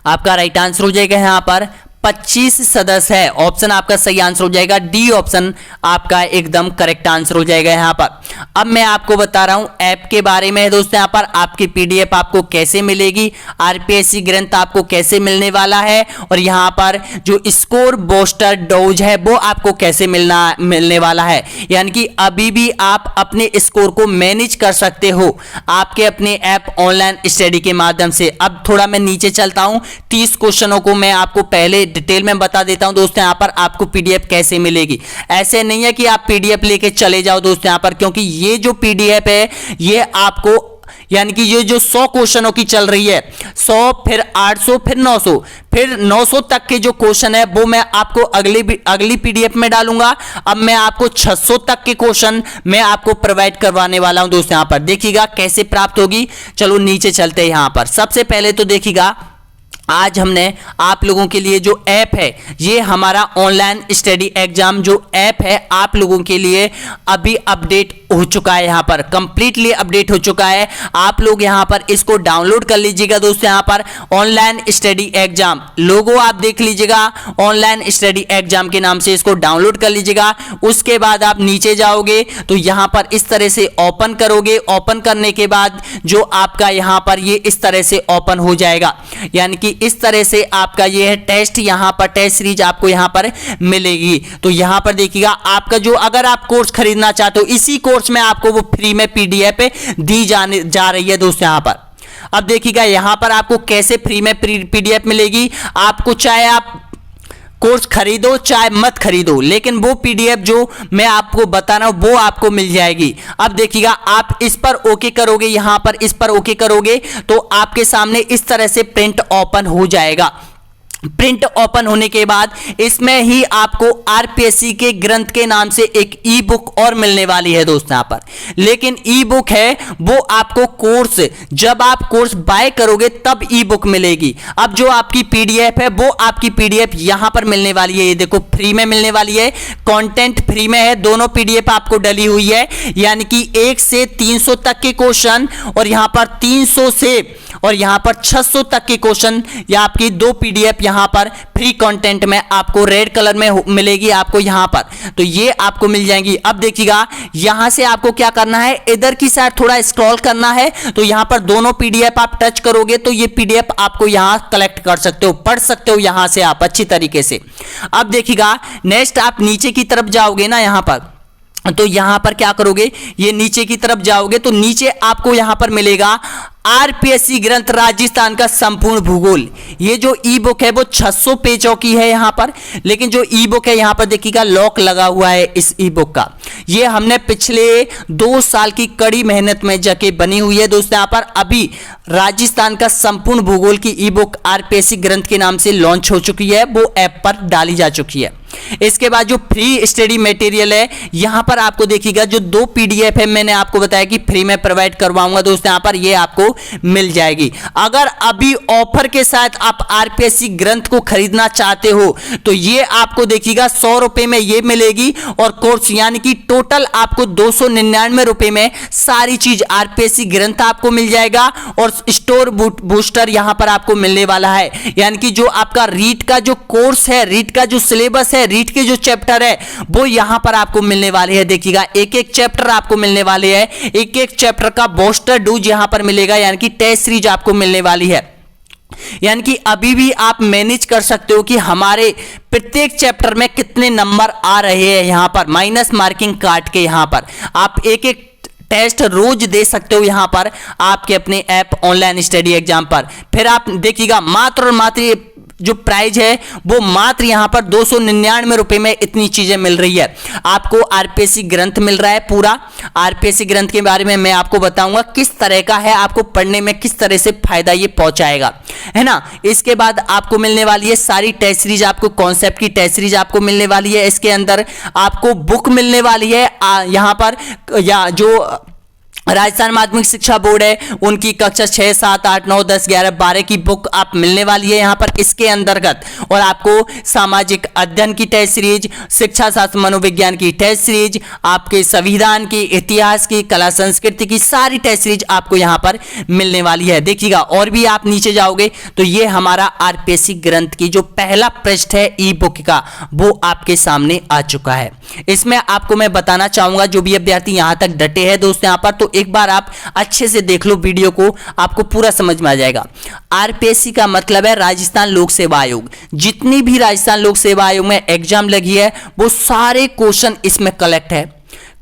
आपका राइट आंसर हो जाएगा यहां पर 25 सदस्य है, ऑप्शन आपका सही आंसर हो जाएगा, डी ऑप्शन आपका एकदम करेक्ट आंसर हो जाएगा यहां पर। अब मैं आपको बता रहा हूं ऐप के बारे में दोस्तों, यहां पर आपकी पीडीएफ आपको कैसे मिलेगी, आरपीएससी ग्रंथ आपको कैसे मिलने वाला है, और यहां पर जो स्कोर बूस्टर डोज है वो आपको कैसे मिलने वाला है, यानी कि अभी भी आप अपने स्कोर को मैनेज कर सकते हो आपके अपने ऐप ऑनलाइन स्टडी के माध्यम से। अब थोड़ा मैं नीचे चलता हूं, 30 क्वेश्चनों को मैं आपको पहले डिटेल में बता देता हूं दोस्तों यहां पर आपको पीडीएफ कैसे मिलेगी। ऐसे नहीं है कि आप पीडीएफ लेके चले जाओ दोस्तों यहां पर, क्योंकि ये जो पीडीएफ है ये आपको, यानी कि ये जो 100 क्वेश्चनों की चल रही है, 100 फिर 800 फिर 900 फिर 900 तक के जो क्वेश्चन है वो मैं आपको अगली पीडीएफ में डालूंगा। अब मैं आपको 600 तक के क्वेश्चन मैं आपको प्रोवाइड करवाने वाला हूं दोस्तों। यहां पर देखिएगा कैसे प्राप्त होगी। चलो नीचे चलते हैं। यहां पर सबसे पहले तो देखिएगा, आज हमने आप लोगों के लिए जो ऐप है, ये हमारा ऑनलाइन स्टडी एग्जाम जो ऐप है आप लोगों के लिए अभी अपडेट हो चुका है, यहां पर कंप्लीटली अपडेट हो चुका है। आप लोग यहां पर इसको डाउनलोड कर लीजिएगा दोस्तों। यहां पर ऑनलाइन स्टडी एग्जाम लोगो आप देख लीजिएगा, ऑनलाइन स्टडी एग्जाम के नाम से इसको डाउनलोड कर लीजिएगा। उसके बाद आप नीचे जाओगे तो यहां पर इस तरह से ओपन करोगे। ओपन करने के बाद जो आपका यहां पर ये इस तरह से ओपन हो जाएगा, यानी कि इस तरह से आपका ये है टेस्ट, यहां पर टेस्ट सीरीज आपको यहां पर मिलेगी। तो यहां पर देखिएगा आपका जो, अगर आप कोर्स खरीदना चाहते हो इसी कोर्स में आपको वो फ्री में पीडीएफ दी जाने जा रही है दोस्तों यहां पर। अब देखिएगा यहां पर आपको कैसे फ्री में पीडीएफ मिलेगी। आपको चाहे आप कोर्स खरीदो चाहे मत खरीदो, लेकिन वो पीडीएफ जो मैं आपको बता रहा हूं वो आपको मिल जाएगी। अब देखिएगा आप इस पर ओके करोगे, यहां पर इस पर ओके करोगे तो आपके सामने इस तरह से प्रिंट ओपन हो जाएगा। प्रिंट ओपन होने के बाद इसमें ही आपको आरपीएससी के ग्रंथ के नाम से एक ई बुक और मिलने वाली है दोस्तों यहां पर। लेकिन ई बुक है वो आपको कोर्स, जब आप कोर्स बाय करोगे तब ई बुक मिलेगी। अब जो आपकी पीडीएफ है वो आपकी पीडीएफ यहां पर मिलने वाली है, ये देखो फ्री में मिलने वाली है, कंटेंट फ्री में है। दोनों पीडीएफ आपको डली हुई है, यानी कि 1 से 300 तक के क्वेश्चन और यहां पर 300 से और यहां पर 600 तक के क्वेश्चन, या आपकी 2 पीडीएफ यहां पर फ्री कंटेंट में आपको रेड कलर में मिलेगी आपको यहां पर, तो ये आपको मिल जाएंगी। अब देखिएगा यहां से आपको क्या करना है, इधर की साइड थोड़ा स्क्रॉल करना है, तो यहां पर दोनों पीडीएफ आप टच करोगे तो ये पीडीएफ आपको यहां कलेक्ट कर सकते हो, पढ़ सकते हो यहां से आप अच्छी तरीके से। अब देखिएगा नेक्स्ट आप नीचे की तरफ जाओगे ना, यहां पर तो यहां पर क्या करोगे, ये नीचे की तरफ जाओगे तो नीचे आपको यहां पर मिलेगा आरपीएससी ग्रंथ राजस्थान का संपूर्ण भूगोल। ये जो ई बुक है वो 600 पेजों की है यहां पर, लेकिन जो ई बुक है यहां पर देखिएगा लॉक लगा हुआ है इस ई बुक का। ये हमने पिछले 2 साल की कड़ी मेहनत में जाके बनी हुई है दोस्तों। यहां पर अभी राजस्थान का संपूर्ण भूगोल की ई बुक आरपीएससी ग्रंथ के नाम से लॉन्च हो चुकी है, वो ऐप पर डाली जा चुकी है। इसके बाद जो फ्री स्टडी मटेरियल है यहां पर आपको देखिएगा जो 2 पीडीएफ है, मैंने आपको बताया कि फ्री में प्रोवाइड करवाऊंगा दोस्तों, यहां पर ये आपको मिल जाएगी। अगर अभी ऑफर के साथ आप आरपीएससी ग्रंथ को खरीदना चाहते हो तो ये आपको देखिएगा 100 रुपए में ये मिलेगी, और कोर्स यानी कि टोटल आपको 299 रुपए में सारी चीज आरपीएससी ग्रंथ आपको मिल जाएगा, और स्टोर बूस्टर यहां पर आपको मिलने वाला है। यानी कि जो आपका रीड का जो कोर्स है, रीड का जो सिलेबस है, रीड के जो चैप्टर है वो यहां पर आपको मिलने वाले हैं। देखिएगा एक एक चैप्टर आपको मिलने वाले हैं, एक एक चैप्टर का बूस्टर डोज यहां पर मिलेगा, यानी कि टेस्ट सीरीज आपको मिलने वाली है। यानी कि अभी भी आप मैनेज कर सकते हो कि हमारे प्रत्येक चैप्टर में कितने नंबर आ रहे हैं। यहां पर माइनस मार्किंग काट के यहां पर आप एक एक टेस्ट रोज दे सकते हो यहां पर आपके अपने ऐप ऑनलाइन स्टडी एग्जाम पर। फिर आप देखिएगा मात्र और मात्र जो प्राइस है वो मात्र यहां पर 299 रुपए में इतनी चीजें मिल रही है। आपको आरपीएससी ग्रंथ मिल रहा है पूरा। आरपीएससी ग्रंथ के बारे में मैं आपको बताऊंगा किस तरह का है, आपको पढ़ने में किस तरह से फायदा ये पहुंचाएगा, है ना। इसके बाद आपको मिलने वाली है सारी टेस्ट सीरीज, आपको कॉन्सेप्ट की टेस्ट सीरीज आपको मिलने वाली है। इसके अंदर आपको बुक मिलने वाली है यहां पर, या जो राजस्थान माध्यमिक शिक्षा बोर्ड है उनकी कक्षा 6, 7, 8, 9, 10, 11, 12 की बुक आप मिलने वाली है यहां पर इसके अंतर्गत। और आपको सामाजिक अध्ययन की टेस्ट सीरीज, शिक्षा शास्त्र मनोविज्ञान की टेस्ट सीरीज, आपके संविधान की, इतिहास की, कला संस्कृति की सारी टेस्ट सीरीज आपको यहां पर मिलने वाली है। देखिएगा और भी आप नीचे जाओगे तो ये हमारा आरपीएससी ग्रंथ की जो पहला पृष्ठ है ई बुक का वो आपके सामने आ चुका है। इसमें आपको मैं बताना चाहूंगा जो भी अभ्यर्थी यहां तक डटे हैं दोस्तों यहां पर, तो एक बार आप अच्छे से देख लो वीडियो को, आपको पूरा समझ में आ जाएगा। आरपीएससी का मतलब है राजस्थान लोक सेवा आयोग। जितनी भी राजस्थान लोक सेवा आयोग में एग्जाम लगी है वो सारे क्वेश्चन इसमें कलेक्ट है।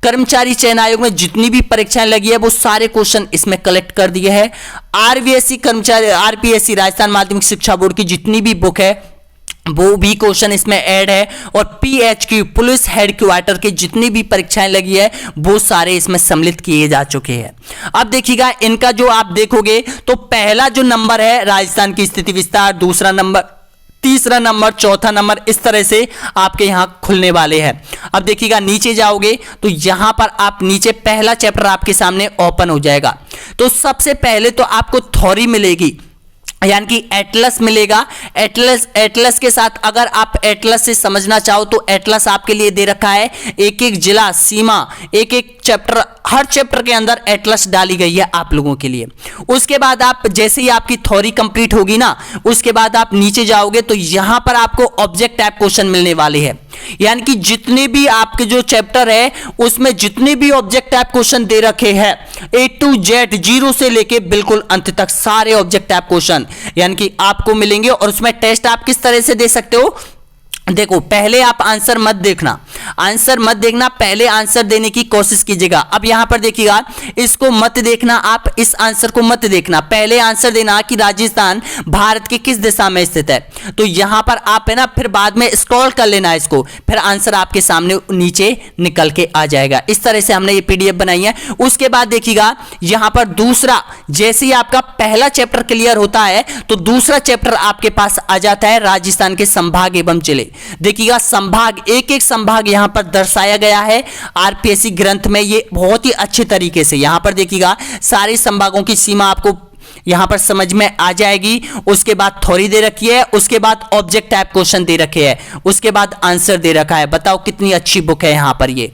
कर्मचारी चयन आयोग में जितनी भी परीक्षाएं लगी है वो सारे क्वेश्चन इसमें कलेक्ट कर दिए हैं। आरपीएससी राजस्थान माध्यमिक शिक्षा बोर्ड की जितनी भी बुक है वो भी क्वेश्चन इसमें ऐड है, और पीएचक्यू पुलिस हेडक्वार्टर की जितनी भी परीक्षाएं लगी है वो सारे इसमें सम्मिलित किए जा चुके हैं। अब देखिएगा इनका जो आप देखोगे तो पहला जो नंबर है राजस्थान की स्थिति विस्तार, दूसरा नंबर, तीसरा नंबर, चौथा नंबर, इस तरह से आपके यहां खुलने वाले हैं। अब देखिएगा नीचे जाओगे तो यहां पर आप नीचे पहला चैप्टर आपके सामने ओपन हो जाएगा। तो सबसे पहले तो आपको थ्योरी मिलेगी, यानी कि एटलस मिलेगा। एटलस के साथ अगर आप एटलस से समझना चाहो तो एटलस आपके लिए दे रखा है, एक एक जिला, सीमा, एक एक चैप्टर, हर चैप्टर के अंदर एटलस डाली गई है आप लोगों के लिए। उसके बाद आप जैसे ही आपकी थ्योरी कंप्लीट होगी ना, उसके बाद आप नीचे जाओगे तो यहां पर आपको ऑब्जेक्ट टाइप क्वेश्चन मिलने वाले हैं। यानी कि जितने भी आपके जो चैप्टर है उसमें जितने भी ऑब्जेक्ट टाइप क्वेश्चन दे रखे हैं A to Z, 0 से लेके बिल्कुल अंत तक सारे ऑब्जेक्ट टाइप क्वेश्चन यानी कि आपको मिलेंगे। और उसमें टेस्ट आप किस तरह से दे सकते हो, देखो पहले आप आंसर मत देखना, पहले आंसर देने की कोशिश कीजिएगा। अब यहां पर देखिएगा, इसको मत देखना, आप इस आंसर को मत देखना, पहले आंसर देना कि राजस्थान भारत के किस दिशा में स्थित है। तो यहां पर आप है ना, फिर बाद में स्क्रॉल कर लेना इसको, फिर आंसर आपके सामने नीचे निकल के आ जाएगा। इस तरह से हमने ये पीडीएफ बनाई है। उसके बाद देखिएगा यहां पर दूसरा, जैसे ही आपका पहला चैप्टर क्लियर होता है तो दूसरा चैप्टर आपके पास आ जाता है, राजस्थान के संभाग एवं जिले। देखिएगा संभाग, एक एक संभाग यहां पर दर्शाया गया है आरपीएससी ग्रंथ में, ये बहुत ही अच्छे तरीके से। यहां पर देखिएगा सारे संभागों की सीमा आपको यहां पर समझ में आ जाएगी। उसके बाद थ्योरी दे रखी है, उसके बाद ऑब्जेक्ट टाइप क्वेश्चन दे रखे हैं, उसके बाद आंसर दे रखा है। बताओ कितनी अच्छी बुक है। यहां पर ये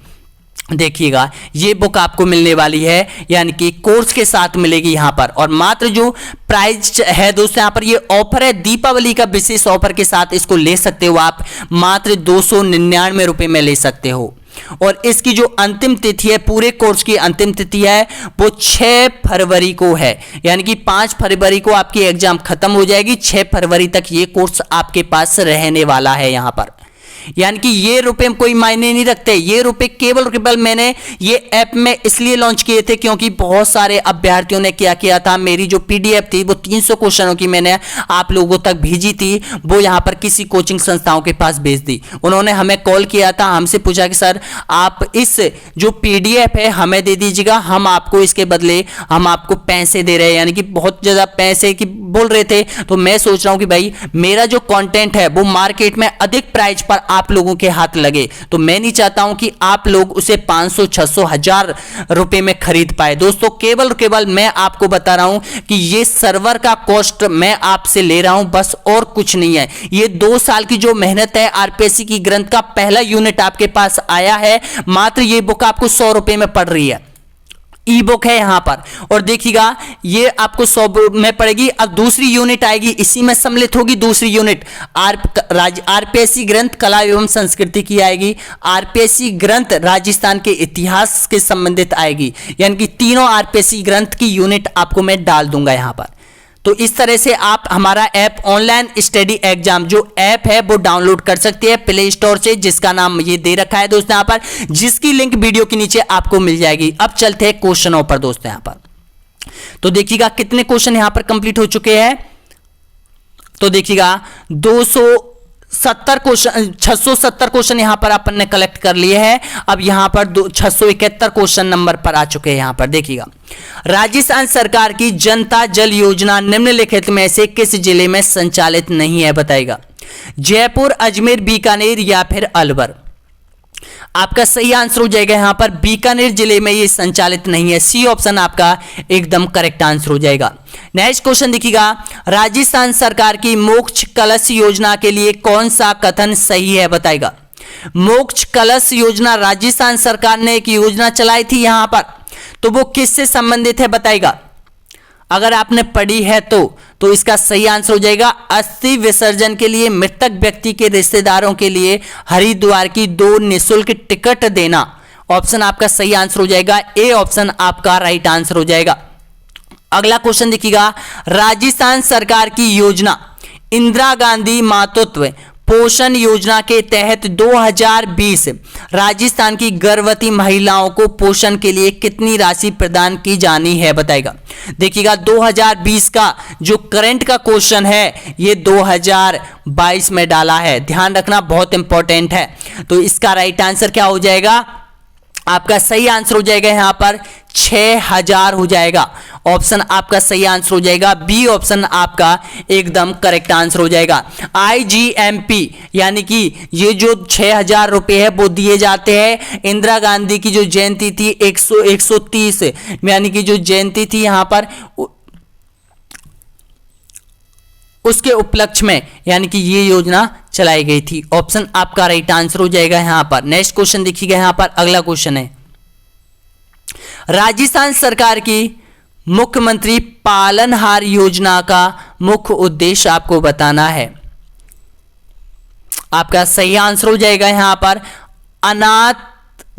देखिएगा, ये बुक आपको मिलने वाली है, यानी कि कोर्स के साथ मिलेगी यहां पर। और मात्र जो प्राइस है दोस्तों, यहां पर ये ऑफर है, दीपावली का विशेष ऑफर के साथ इसको ले सकते हो आप, मात्र 299 रुपए में ले सकते हो। और इसकी जो अंतिम तिथि है, पूरे कोर्स की अंतिम तिथि है वो 6 फरवरी को है, यानी कि 5 फरवरी को आपकी एग्जाम खत्म हो जाएगी। 6 फरवरी तक ये कोर्स आपके पास रहने वाला है यहां पर। यानी कि ये रुपए कोई मायने नहीं रखते, ये रुपए केवल मैंने ये ऐप में इसलिए लॉन्च किए थे क्योंकि बहुत सारे अभ्यर्थियों ने क्या किया था, मेरी जो पीडीएफ थी वो 300 क्वेश्चनों की मैंने आप लोगों तक भेजी थी, वो यहां पर किसी कोचिंग संस्थाओं के पास भेज दी। उन्होंने हमें कॉल किया था, हमसे पूछा कि सर आप इस जो पीडीएफ है हमें दे दीजिएगा, हम आपको इसके बदले हम आपको पैसे दे रहे हैं, यानी कि बहुत ज्यादा पैसे की बोल रहे थे। तो मैं सोच रहा हूं कि भाई मेरा जो कंटेंट है वो मार्केट में अधिक प्राइस पर आप लोगों के हाथ लगे, तो मैं नहीं चाहता हूं कि आप लोग उसे 500, 600, 1000 रुपए में खरीद पाए। दोस्तों केवल मैं आपको बता रहा हूं कि ये सर्वर का कॉस्ट मैं आपसे ले रहा हूं, बस और कुछ नहीं है। ये 2 साल की जो मेहनत है, आरपीएससी की ग्रंथ का पहला यूनिट आपके पास आया है, मात्र ये बुक आपको 100 रुपए में पड़ रही है, ई बुक है यहां पर, और देखिएगा ये आपको 100 में पड़ेगी। अब दूसरी यूनिट आएगी, इसी में सम्मिलित होगी दूसरी यूनिट, आरपीएससी ग्रंथ कला एवं संस्कृति की आएगी, आरपीएससी ग्रंथ राजस्थान के इतिहास के संबंधित आएगी, यानी कि तीनों आरपीएससी ग्रंथ की यूनिट आपको मैं डाल दूंगा यहां पर। तो इस तरह से आप हमारा ऐप ऑनलाइन स्टडी एग्जाम जो ऐप है वो डाउनलोड कर सकते हैं प्ले स्टोर से, जिसका नाम ये दे रखा है दोस्तों यहां पर, जिसकी लिंक वीडियो के नीचे आपको मिल जाएगी। अब चलते हैं क्वेश्चनों पर दोस्तों यहां पर। तो देखिएगा कितने क्वेश्चन यहां पर कंप्लीट हो चुके हैं। तो देखिएगा 270 क्वेश्चन, 670 क्वेश्चन यहां पर अपन ने कलेक्ट कर लिए हैं। अब यहां पर 671 क्वेश्चन नंबर पर आ चुके हैं। यहां पर देखिएगा, राजस्थान सरकार की जनता जल योजना निम्नलिखित में से किस जिले में संचालित नहीं है, बताएगा। जयपुर, अजमेर, बीकानेर या फिर अलवर। आपका सही आंसर हो जाएगा यहां पर बीकानेर जिले में ये संचालित नहीं है, सी ऑप्शन आपका एकदम करेक्ट आंसर हो जाएगा। नेक्स्ट क्वेश्चन देखिएगा, राजस्थान सरकार की मोक्ष कलश योजना के लिए कौन सा कथन सही है, बताएगा। मोक्ष कलश योजना राजस्थान सरकार ने एक योजना चलाई थी यहां पर, तो वो किससे संबंधित है, बताएगा। अगर आपने पढ़ी है तो इसका सही आंसर हो जाएगा अस्थि विसर्जन के लिए मृतक व्यक्ति के रिश्तेदारों के लिए हरिद्वार की 2 निःशुल्क टिकट देना। ऑप्शन आपका सही आंसर हो जाएगा, ए ऑप्शन आपका राइट आंसर हो जाएगा। अगला क्वेश्चन देखिएगा, राजस्थान सरकार की योजना इंदिरा गांधी मातृत्व पोषण योजना के तहत 2020 राजस्थान की गर्भवती महिलाओं को पोषण के लिए कितनी राशि प्रदान की जानी है, बताएगा। देखिएगा 2020 का जो करंट का क्वेश्चन है ये 2022 में डाला है, ध्यान रखना बहुत इंपॉर्टेंट है। तो इसका राइट आंसर क्या हो जाएगा, आपका सही आंसर हो जाएगा यहां पर 6000 हो जाएगा। ऑप्शन आपका सही आंसर हो जाएगा, बी ऑप्शन आपका एकदम करेक्ट आंसर हो जाएगा। आईजीएमपी यानी कि ये जो 6000 रुपए है वो दिए जाते हैं इंदिरा गांधी की जो जयंती थी 130 यानी कि जो जयंती थी यहां पर उसके उपलक्ष्य में, यानी कि ये योजना चलाई गई थी। ऑप्शन आपका राइट आंसर हो जाएगा यहां पर। नेक्स्ट क्वेश्चन देखिएगा यहां पर, अगला क्वेश्चन है, राजस्थान सरकार की मुख्यमंत्री पालनहार योजना का मुख्य उद्देश्य आपको बताना है। आपका सही आंसर हो जाएगा यहां पर अनाथ,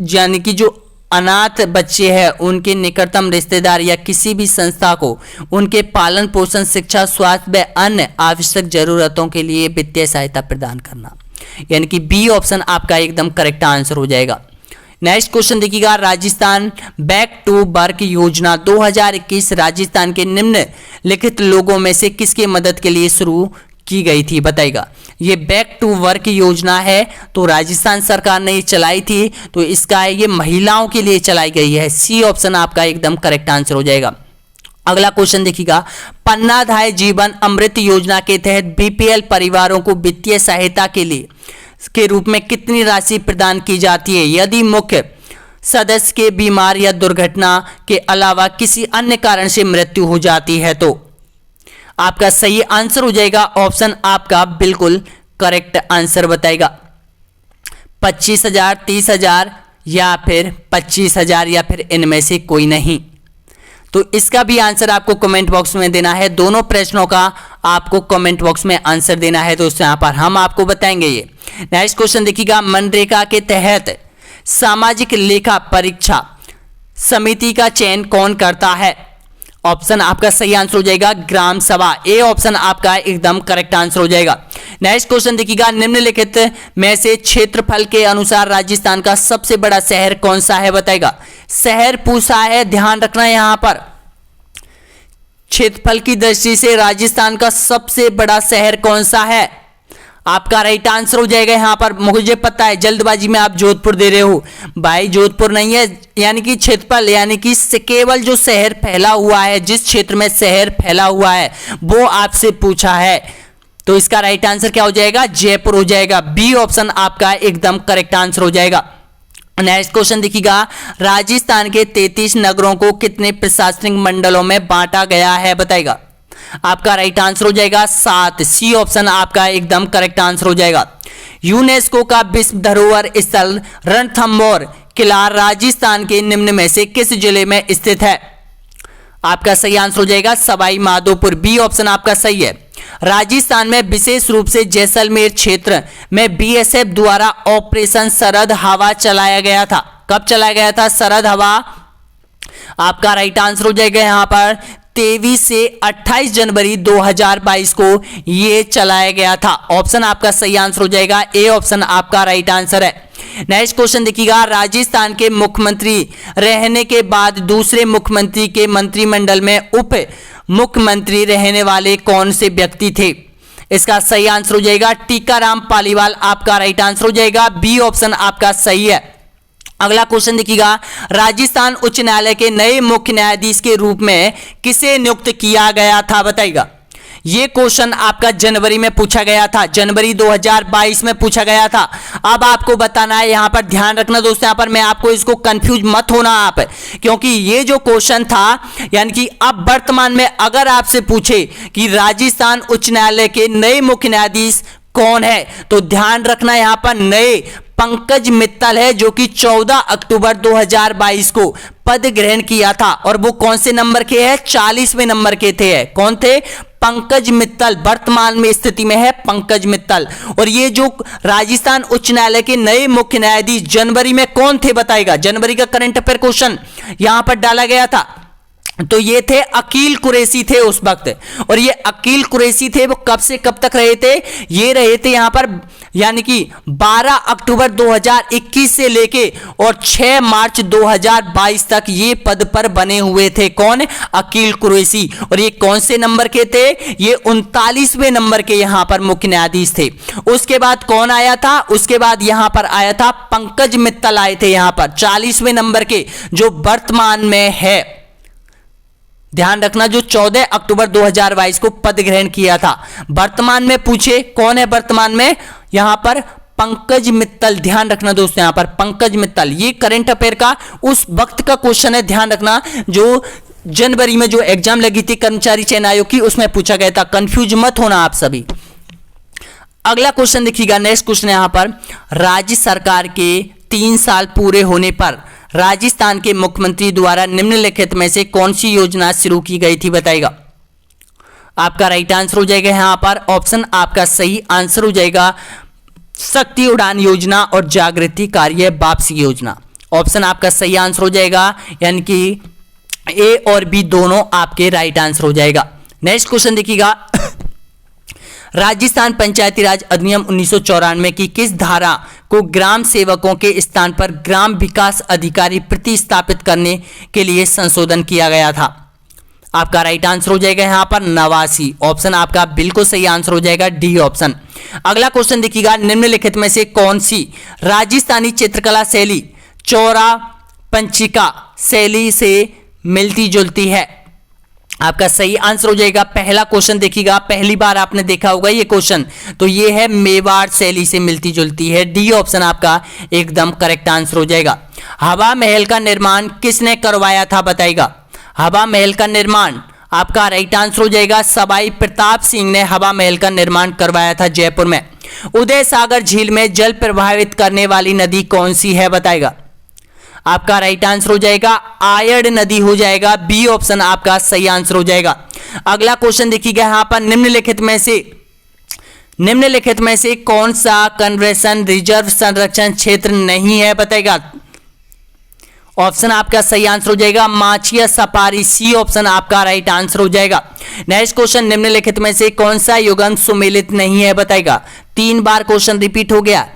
यानी कि जो अनाथ बच्चे हैं उनके निकटतम रिश्तेदार या किसी भी संस्था को उनके पालन पोषण, शिक्षा, स्वास्थ्य व अन्य आवश्यक जरूरतों के लिए वित्तीय सहायता प्रदान करना, यानी कि बी ऑप्शन आपका एकदम करेक्ट आंसर हो जाएगा। नेक्स्ट क्वेश्चन देखिएगा, राजस्थान बैक टू वर्क योजना 2021 राजस्थान के निम्नलिखित लोगों में से किसके मदद के लिए शुरू की गई थी, बताएगा। ये बैक टू वर्क योजना है तो राजस्थान सरकार ने ये चलाई थी, तो इसका ये महिलाओं के लिए चलाई गई है, सी ऑप्शन आपका एकदम करेक्ट आंसर हो जाएगा। अगला क्वेश्चन देखिएगा, पन्नाधाय जीवन अमृत योजना के तहत बीपीएल परिवारों को वित्तीय सहायता के रूप में कितनी राशि प्रदान की जाती है यदि मुख्य सदस्य के बीमार या दुर्घटना के अलावा किसी अन्य कारण से मृत्यु हो जाती है, तो आपका सही आंसर हो जाएगा ऑप्शन आपका बिल्कुल करेक्ट आंसर बताएगा 25,000, 30,000 या फिर 25,000 या फिर इनमें से कोई नहीं। तो इसका भी आंसर आपको कमेंट बॉक्स में देना है, दोनों प्रश्नों का आपको कमेंट बॉक्स में आंसर देना है दोस्तों, यहां पर हम आपको बताएंगे ये। नेक्स्ट क्वेश्चन देखिएगा, मनरेगा के तहत सामाजिक लेखा परीक्षा समिति का चयन कौन करता है? ऑप्शन आपका सही आंसर हो जाएगा ग्राम सभा, ए ऑप्शन आपका एकदम करेक्ट आंसर हो जाएगा। नेक्स्ट क्वेश्चन देखिएगा, निम्नलिखित में से क्षेत्रफल के अनुसार राजस्थान का सबसे बड़ा शहर कौन सा है बताएगा। शहर पूछा है, ध्यान रखना यहां पर क्षेत्रफल की दृष्टि से राजस्थान का सबसे बड़ा शहर कौन सा है। आपका राइट आंसर हो जाएगा यहां पर, मुझे पता है जल्दबाजी में आप जोधपुर दे रहे हो, भाई जोधपुर नहीं है, यानी कि क्षेत्रफल यानी कि केवल जो शहर फैला हुआ है, जिस क्षेत्र में शहर फैला हुआ है वो आपसे पूछा है। तो इसका राइट आंसर क्या हो जाएगा, जयपुर हो जाएगा। बी ऑप्शन आपका एकदम करेक्ट आंसर हो जाएगा। नेक्स्ट क्वेश्चन देखिएगा, राजस्थान के 33 नगरों को कितने प्रशासनिक मंडलों में बांटा गया है बताएगा। आपका राइट आंसर हो जाएगा 7। सी ऑप्शन आपका एकदम करेक्ट आंसर हो जाएगा। यूनेस्को का विश्व धरोहर स्थल रणथंभौर किला राजस्थान के निम्न में से किस जिले में स्थित है। आपका सही आंसर हो जाएगा सवाई माधोपुर। बी ऑप्शन आपका सही है। राजस्थान में विशेष रूप से जैसलमेर क्षेत्र में बीएसएफ द्वारा ऑपरेशन सरहद हवा चलाया गया था। कब चलाया गया था सरहद हवा। आपका राइट आंसर हो जाएगा यहां पर 23 से 28 जनवरी 2022 को यह चलाया गया था। ऑप्शन आपका सही आंसर हो जाएगा, ए ऑप्शन आपका राइट आंसर है। नेक्स्ट क्वेश्चन देखिएगा, राजस्थान के मुख्यमंत्री रहने के बाद दूसरे मुख्यमंत्री के मंत्रिमंडल में उप मुख्यमंत्री रहने वाले कौन से व्यक्ति थे। इसका सही आंसर हो जाएगा टीकाराम पालीवाल। आपका राइट आंसर हो जाएगा, बी ऑप्शन आपका सही है। अगला क्वेश्चन देखिएगा, राजस्थान उच्च न्यायालय के नए मुख्य न्यायाधीश के रूप में किसे नियुक्त किया गया था बताइएगा। यह क्वेश्चन आपका जनवरी में पूछा गया था, जनवरी 2022 में पूछा गया था। अब आपको बताना है, यहां पर ध्यान रखना दोस्तों, यहां पर मैं आपको इसको कंफ्यूज मत होना आप, क्योंकि ये जो क्वेश्चन था यानी कि अब वर्तमान में अगर आपसे पूछे कि राजस्थान उच्च न्यायालय के नए मुख्य न्यायाधीश कौन है, तो ध्यान रखना यहां पर नए पंकज मित्तल है, जो कि 14 अक्टूबर 2022 को पद ग्रहण किया था। और वो कौन से नंबर के है, 40वें नंबर के थे। कौन थे, पंकज मित्तल। वर्तमान में स्थिति में है पंकज मित्तल। और ये जो राजस्थान उच्च न्यायालय के नए मुख्य न्यायाधीश जनवरी में कौन थे बताएगा। जनवरी का करंट अफेयर क्वेश्चन यहां पर डाला गया था, तो ये थे अकील कुरैशी थे उस वक्त। और ये अकील कुरैशी थे, वो कब से कब तक रहे थे, ये रहे थे यहां पर यानी कि 12 अक्टूबर 2021 से लेके और 6 मार्च 2022 तक ये पद पर बने हुए थे। कौन, अकील कुरैशी। और ये कौन से नंबर के थे, ये 39वें नंबर के यहां पर मुख्य न्यायाधीश थे। उसके बाद कौन आया था, उसके बाद यहां पर आया था पंकज मित्तल आए थे यहां पर 40वें नंबर के, जो वर्तमान में है। ध्यान रखना, जो 14 अक्टूबर 2022 को पद ग्रहण किया था। वर्तमान में पूछे कौन है वर्तमान में, यहां पर पंकज मित्तल। ध्यान रखना दोस्तों, यहां पर पंकज मित्तल। ये करंट अफेयर का उस वक्त का क्वेश्चन है, ध्यान रखना, जो जनवरी में जो एग्जाम लगी थी कर्मचारी चयन आयोग की, उसमें पूछा गया था। कंफ्यूज मत होना आप सभी। अगला क्वेश्चन देखिएगा, नेक्स्ट क्वेश्चन यहां पर, राज्य सरकार के 3 साल पूरे होने पर राजस्थान के मुख्यमंत्री द्वारा निम्नलिखित में से कौन सी योजना शुरू की गई थी बताइएगा। आपका राइट आंसर हो जाएगा यहां पर, ऑप्शन आपका सही आंसर हो जाएगा शक्ति उड़ान योजना और जागृति कार्य वापसी योजना। ऑप्शन आपका सही आंसर हो जाएगा, यानी कि ए और बी दोनों आपके राइट आंसर हो जाएगा। नेक्स्ट क्वेश्चन देखिएगा, राजस्थान पंचायती राज अधिनियम 1994 की किस धारा को ग्राम सेवकों के स्थान पर ग्राम विकास अधिकारी प्रतिस्थापित करने के लिए संशोधन किया गया था। आपका राइट आंसर हो जाएगा यहां पर 89। ऑप्शन आपका बिल्कुल सही आंसर हो जाएगा, डी ऑप्शन। अगला क्वेश्चन देखिएगा, निम्नलिखित में से कौन सी राजस्थानी चित्रकला शैली चौरा पंचिका शैली से मिलती जुलती है। आपका सही आंसर हो जाएगा, पहला क्वेश्चन देखिएगा, पहली बार आपने देखा होगा ये क्वेश्चन, तो ये है मेवाड़ शैली से मिलती जुलती है। डी ऑप्शन आपका एकदम करेक्ट आंसर हो जाएगा। हवा महल का निर्माण किसने करवाया था बताइएगा। हवा महल का निर्माण आपका राइट आंसर हो जाएगा सवाई प्रताप सिंह ने हवा महल का निर्माण करवाया था जयपुर में। उदय सागर झील में जल प्रभावित करने वाली नदी कौन सी है बताइएगा। आपका राइट आंसर हो जाएगा आयड़ नदी हो जाएगा, बी ऑप्शन आपका सही आंसर हो जाएगा। अगला क्वेश्चन देखिएगा, यहां पर निम्नलिखित में से कौन सा कन्वर्जन रिजर्व संरक्षण क्षेत्र नहीं है बताइएगा। ऑप्शन आपका सही आंसर हो जाएगा माचिया सपारी, सी ऑप्शन आपका राइट आंसर हो जाएगा। नेक्स्ट क्वेश्चन, निम्नलिखित में से कौन सा युग्म सुमेलित नहीं है बताएगा। 3 बार क्वेश्चन रिपीट हो गया।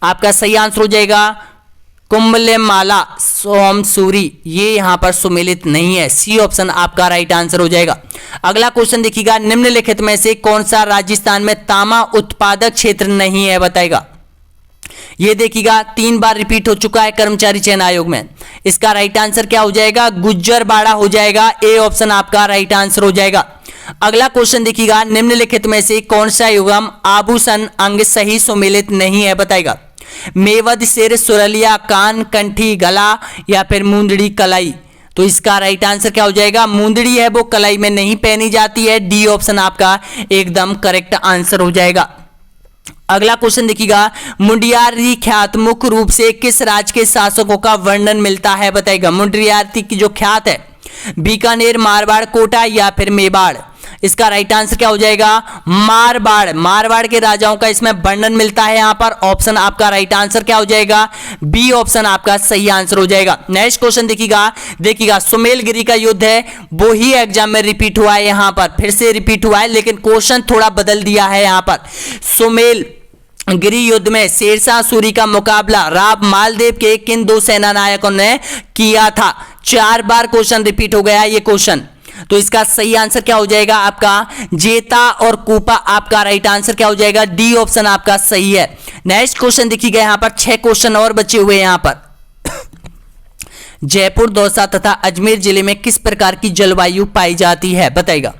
आपका सही आंसर हो जाएगा कुंभलेमाला सोमसूरी, ये यहां पर सुमेलित नहीं है, सी ऑप्शन आपका राइट आंसर हो जाएगा। अगला क्वेश्चन देखिएगा, निम्नलिखित में से कौन सा राजस्थान में तांबा उत्पादक क्षेत्र नहीं है बताएगा। ये देखिएगा 3 बार रिपीट हो चुका है कर्मचारी चयन आयोग में। इसका राइट आंसर क्या हो जाएगा, गुज्जरबाड़ा हो जाएगा, ए ऑप्शन आपका राइट आंसर हो जाएगा। अगला क्वेश्चन देखिएगा, निम्नलिखित में से कौन सा युग्म आभूषण अंग सही सुमेलित नहीं है बताएगा। मेवद, सिर, सुरलिया, कान, कंठी, गला या फिर मुंदड़ी, कलाई। तो इसका राइट आंसर क्या हो जाएगा, मुंदड़ी है वो कलाई में नहीं पहनी जाती है, डी ऑप्शन आपका एकदम करेक्ट आंसर हो जाएगा। अगला क्वेश्चन देखिएगा, मुंडियारी ख्यात मुख्य रूप से किस राज्य के शासकों का वर्णन मिलता है बताएगा। मुंडियारी की जो ख्यात है, बीकानेर, मारवाड़, कोटा या फिर मेवाड़। इसका राइट आंसर क्या हो जाएगा, मारवाड़। मारवाड़ के राजाओं का इसमें वर्णन मिलता है यहां पर, ऑप्शन आपका राइट आंसर क्या हो जाएगा, बी ऑप्शन आपका सही आंसर हो जाएगा। नेक्स्ट क्वेश्चन देखिएगा सुमेलगिरी का युद्ध है वो ही एग्जाम में रिपीट हुआ है, यहां पर फिर से रिपीट हुआ है, लेकिन क्वेश्चन थोड़ा बदल दिया है यहां पर। सुमेलगिरी युद्ध में शेरशाह सूरी का मुकाबला राव मालदेव के किन 2 सेना नायकों ने किया था। 4 बार क्वेश्चन रिपीट हो गया ये क्वेश्चन। तो इसका सही आंसर क्या हो जाएगा आपका, जेता और कूपा। आपका राइट आंसर क्या हो जाएगा, डी ऑप्शन आपका सही है। नेक्स्ट क्वेश्चन देखिएगा, यहां पर 6 क्वेश्चन और बचे हुए हैं यहां पर। जयपुर, दौसा तथा अजमेर जिले में किस प्रकार की जलवायु पाई जाती है बताएगा।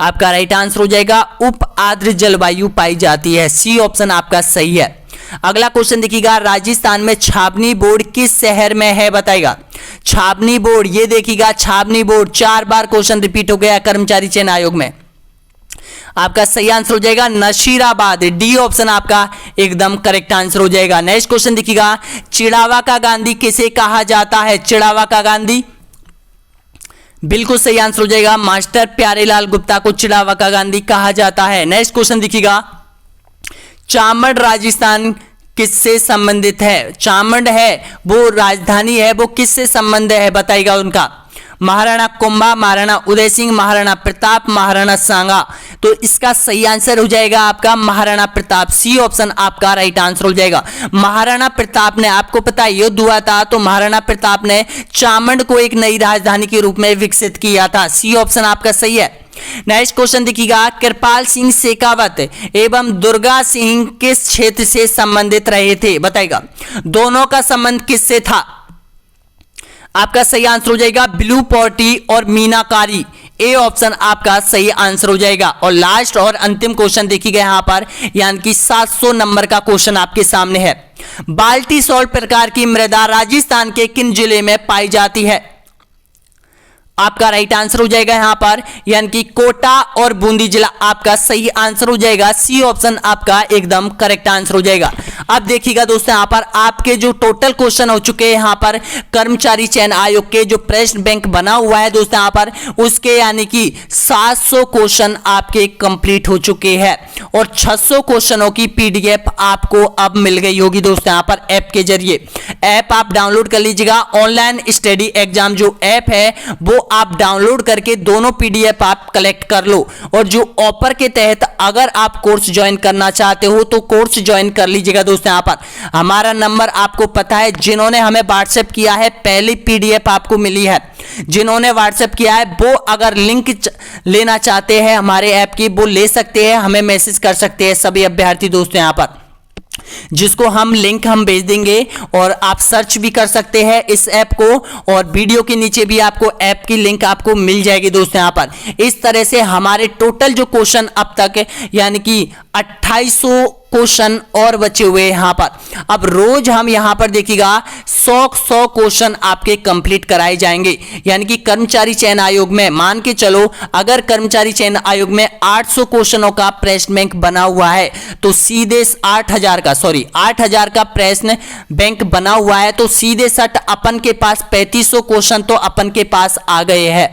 आपका राइट आंसर हो जाएगा उप आर्द्र जलवायु पाई जाती है, सी ऑप्शन आपका सही है। अगला क्वेश्चन देखिएगा, राजस्थान में छावनी बोर्ड किस शहर में है बताएगा। छावनी बोर्ड, ये देखिएगा छावनी बोर्ड 4 बार क्वेश्चन रिपीट हो गया कर्मचारी चयन आयोग में। आपका सही आंसर हो जाएगा नशीराबाद, डी ऑप्शन आपका एकदम करेक्ट आंसर हो जाएगा। नेक्स्ट क्वेश्चन देखिएगा, चिड़ावा का गांधी किसे कहा जाता है। चिड़ावा का गांधी, बिल्कुल सही आंसर हो जाएगा, मास्टर प्यारेलाल गुप्ता को चिड़ावा का गांधी कहा जाता है। नेक्स्ट क्वेश्चन देखिएगा, चामंड राजस्थान किससे संबंधित है। चामंड है वो राजधानी है, वो किससे संबंध है बताइएगा उनका। महाराणा कुंभा, महाराणा उदय सिंह, महाराणा प्रताप, महाराणा सांगा। तो इसका सही आंसर हो जाएगा आपका महाराणा प्रताप, सी ऑप्शन आपका राइट आंसर हो जाएगा। महाराणा प्रताप ने, आपको पता है युद्ध हुआ था तो महाराणा प्रताप ने चामंड को एक नई राजधानी के रूप में विकसित किया था, सी ऑप्शन आपका सही है। नेक्स्ट क्वेश्चन देखिएगा, कृपाल सिंह शेखावत एवं दुर्गा सिंह किस क्षेत्र से संबंधित रहे थे बताएगा। दोनों का संबंध किससे था। आपका सही आंसर हो जाएगा ब्लू पॉटी और मीनाकारी, ए ऑप्शन आपका सही आंसर हो जाएगा। और लास्ट और अंतिम क्वेश्चन देखिएगा यहां पर, यानी कि 700 नंबर का क्वेश्चन आपके सामने है। बाल्टी सॉल्ट प्रकार की मृदा राजस्थान के किन जिले में पाई जाती है। आपका राइट आंसर हो जाएगा यहां पर, यानी कि कोटा और बूंदी जिला आपका सही आंसर हो जाएगा, सी ऑप्शन आपका एकदम करेक्ट आंसर हो जाएगा। अब देखिएगा दोस्तों, यहां पर आपके जो टोटल क्वेश्चन हो चुके हैं यहां पर कर्मचारी चयन आयोग के जो प्रश्न बैंक बना हुआ है दोस्तों यहां पर, उसके यानी कि 700 क्वेश्चन आपके कंप्लीट हो चुके हैं और 600 क्वेश्चनों की पीडीएफ आपको अब मिल गई होगी दोस्तों यहां पर ऐप के जरिए। ऐप आप डाउनलोड कर लीजिएगा, ऑनलाइन स्टडी एग्जाम जो ऐप है वो आप डाउनलोड करके दोनों पीडीएफ आप कलेक्ट कर लो। और जो ऑफर के तहत अगर आप कोर्स ज्वाइन करना चाहते हो तो कोर्स ज्वाइन कर लीजिएगा दोस्तों। यहां पर हमारा नंबर आपको पता है, जिन्होंने हमें व्हाट्सएप किया है पहली पीडीएफ आपको मिली है। जिन्होंने व्हाट्सएप किया है वो अगर लिंक लेना चाहते हैं हमारे ऐप की वो ले सकते हैं, हमें मैसेज कर सकते हैं सभी अभ्यर्थी दोस्तों यहां पर, जिसको हम लिंक भेज देंगे और आप सर्च भी कर सकते हैं इस ऐप को, और वीडियो के नीचे भी आपको ऐप की लिंक आपको मिल जाएगी दोस्तों यहां पर। इस तरह से हमारे टोटल जो क्वेश्चन अब तक यानी कि 2800 क्वेश्चन और बचे हुए यहां पर। अब रोज हम यहां पर देखिएगा 100 क्वेश्चन आपके कंप्लीट कराए जाएंगे, यानी कि कर्मचारी चयन आयोग में मान के चलो अगर कर्मचारी चयन आयोग में 800 क्वेश्चनों का प्रश्न बैंक बना हुआ है तो सीधे 8,000 का प्रश्न बैंक बना हुआ है तो सीधे सट अपन के पास 3500 क्वेश्चन तो अपन के पास आ गए हैं।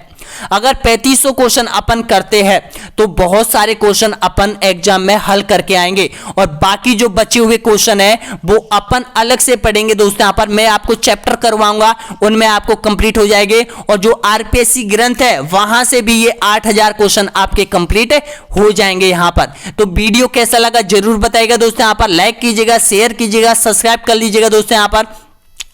अगर 3500 क्वेश्चन अपन करते हैं तो बहुत सारे क्वेश्चन अपन एग्जाम में हल करके आएंगे और बाकी जो बचे हुए क्वेश्चन है वो अपन अलग से पढ़ेंगे दोस्तों। यहां पर मैं आपको चैप्टर करवाऊंगा, उनमें आपको कंप्लीट हो जाएंगे और जो आरपीएससी ग्रंथ है वहां से भी ये 8000 क्वेश्चन आपके कंप्लीट हो जाएंगे यहां पर। तो वीडियो कैसा लगा जरूर बताइएगा दोस्तों। यहां पर लाइक कीजिएगा, शेयर कीजिएगा, सब्सक्राइब कर लीजिएगा दोस्तों यहां पर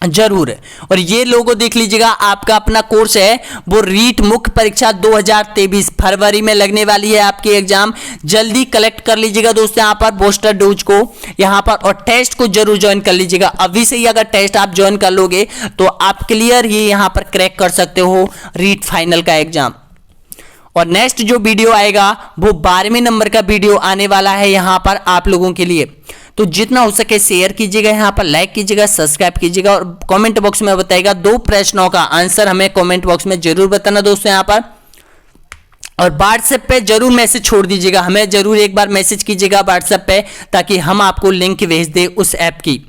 जरूर है। और ये लोगो देख लीजिएगा, आपका अपना कोर्स है वो रीट मुख्य परीक्षा 2023 फरवरी में लगने वाली है आपकी एग्जाम। जल्दी कलेक्ट कर लीजिएगा दोस्तों यहां पर बूस्टर डोज को यहां पर, और टेस्ट को जरूर ज्वाइन कर लीजिएगा। अभी से ही अगर टेस्ट आप ज्वाइन कर लोगे तो आप क्लियर ही यहां पर क्रैक कर सकते हो रीट फाइनल का एग्जाम। और नेक्स्ट जो वीडियो आएगा वो 12वें नंबर का वीडियो आने वाला है यहां पर आप लोगों के लिए। तो जितना हो सके शेयर कीजिएगा, यहां पर लाइक कीजिएगा, सब्सक्राइब कीजिएगा और कमेंट बॉक्स में बताइएगा 2 प्रश्नों का आंसर हमें कमेंट बॉक्स में जरूर बताना दोस्तों यहां पर। और व्हाट्सएप पे जरूर मैसेज छोड़ दीजिएगा, हमें जरूर एक बार मैसेज कीजिएगा व्हाट्सएप पे ताकि हम आपको लिंक भेज दे उस ऐप की।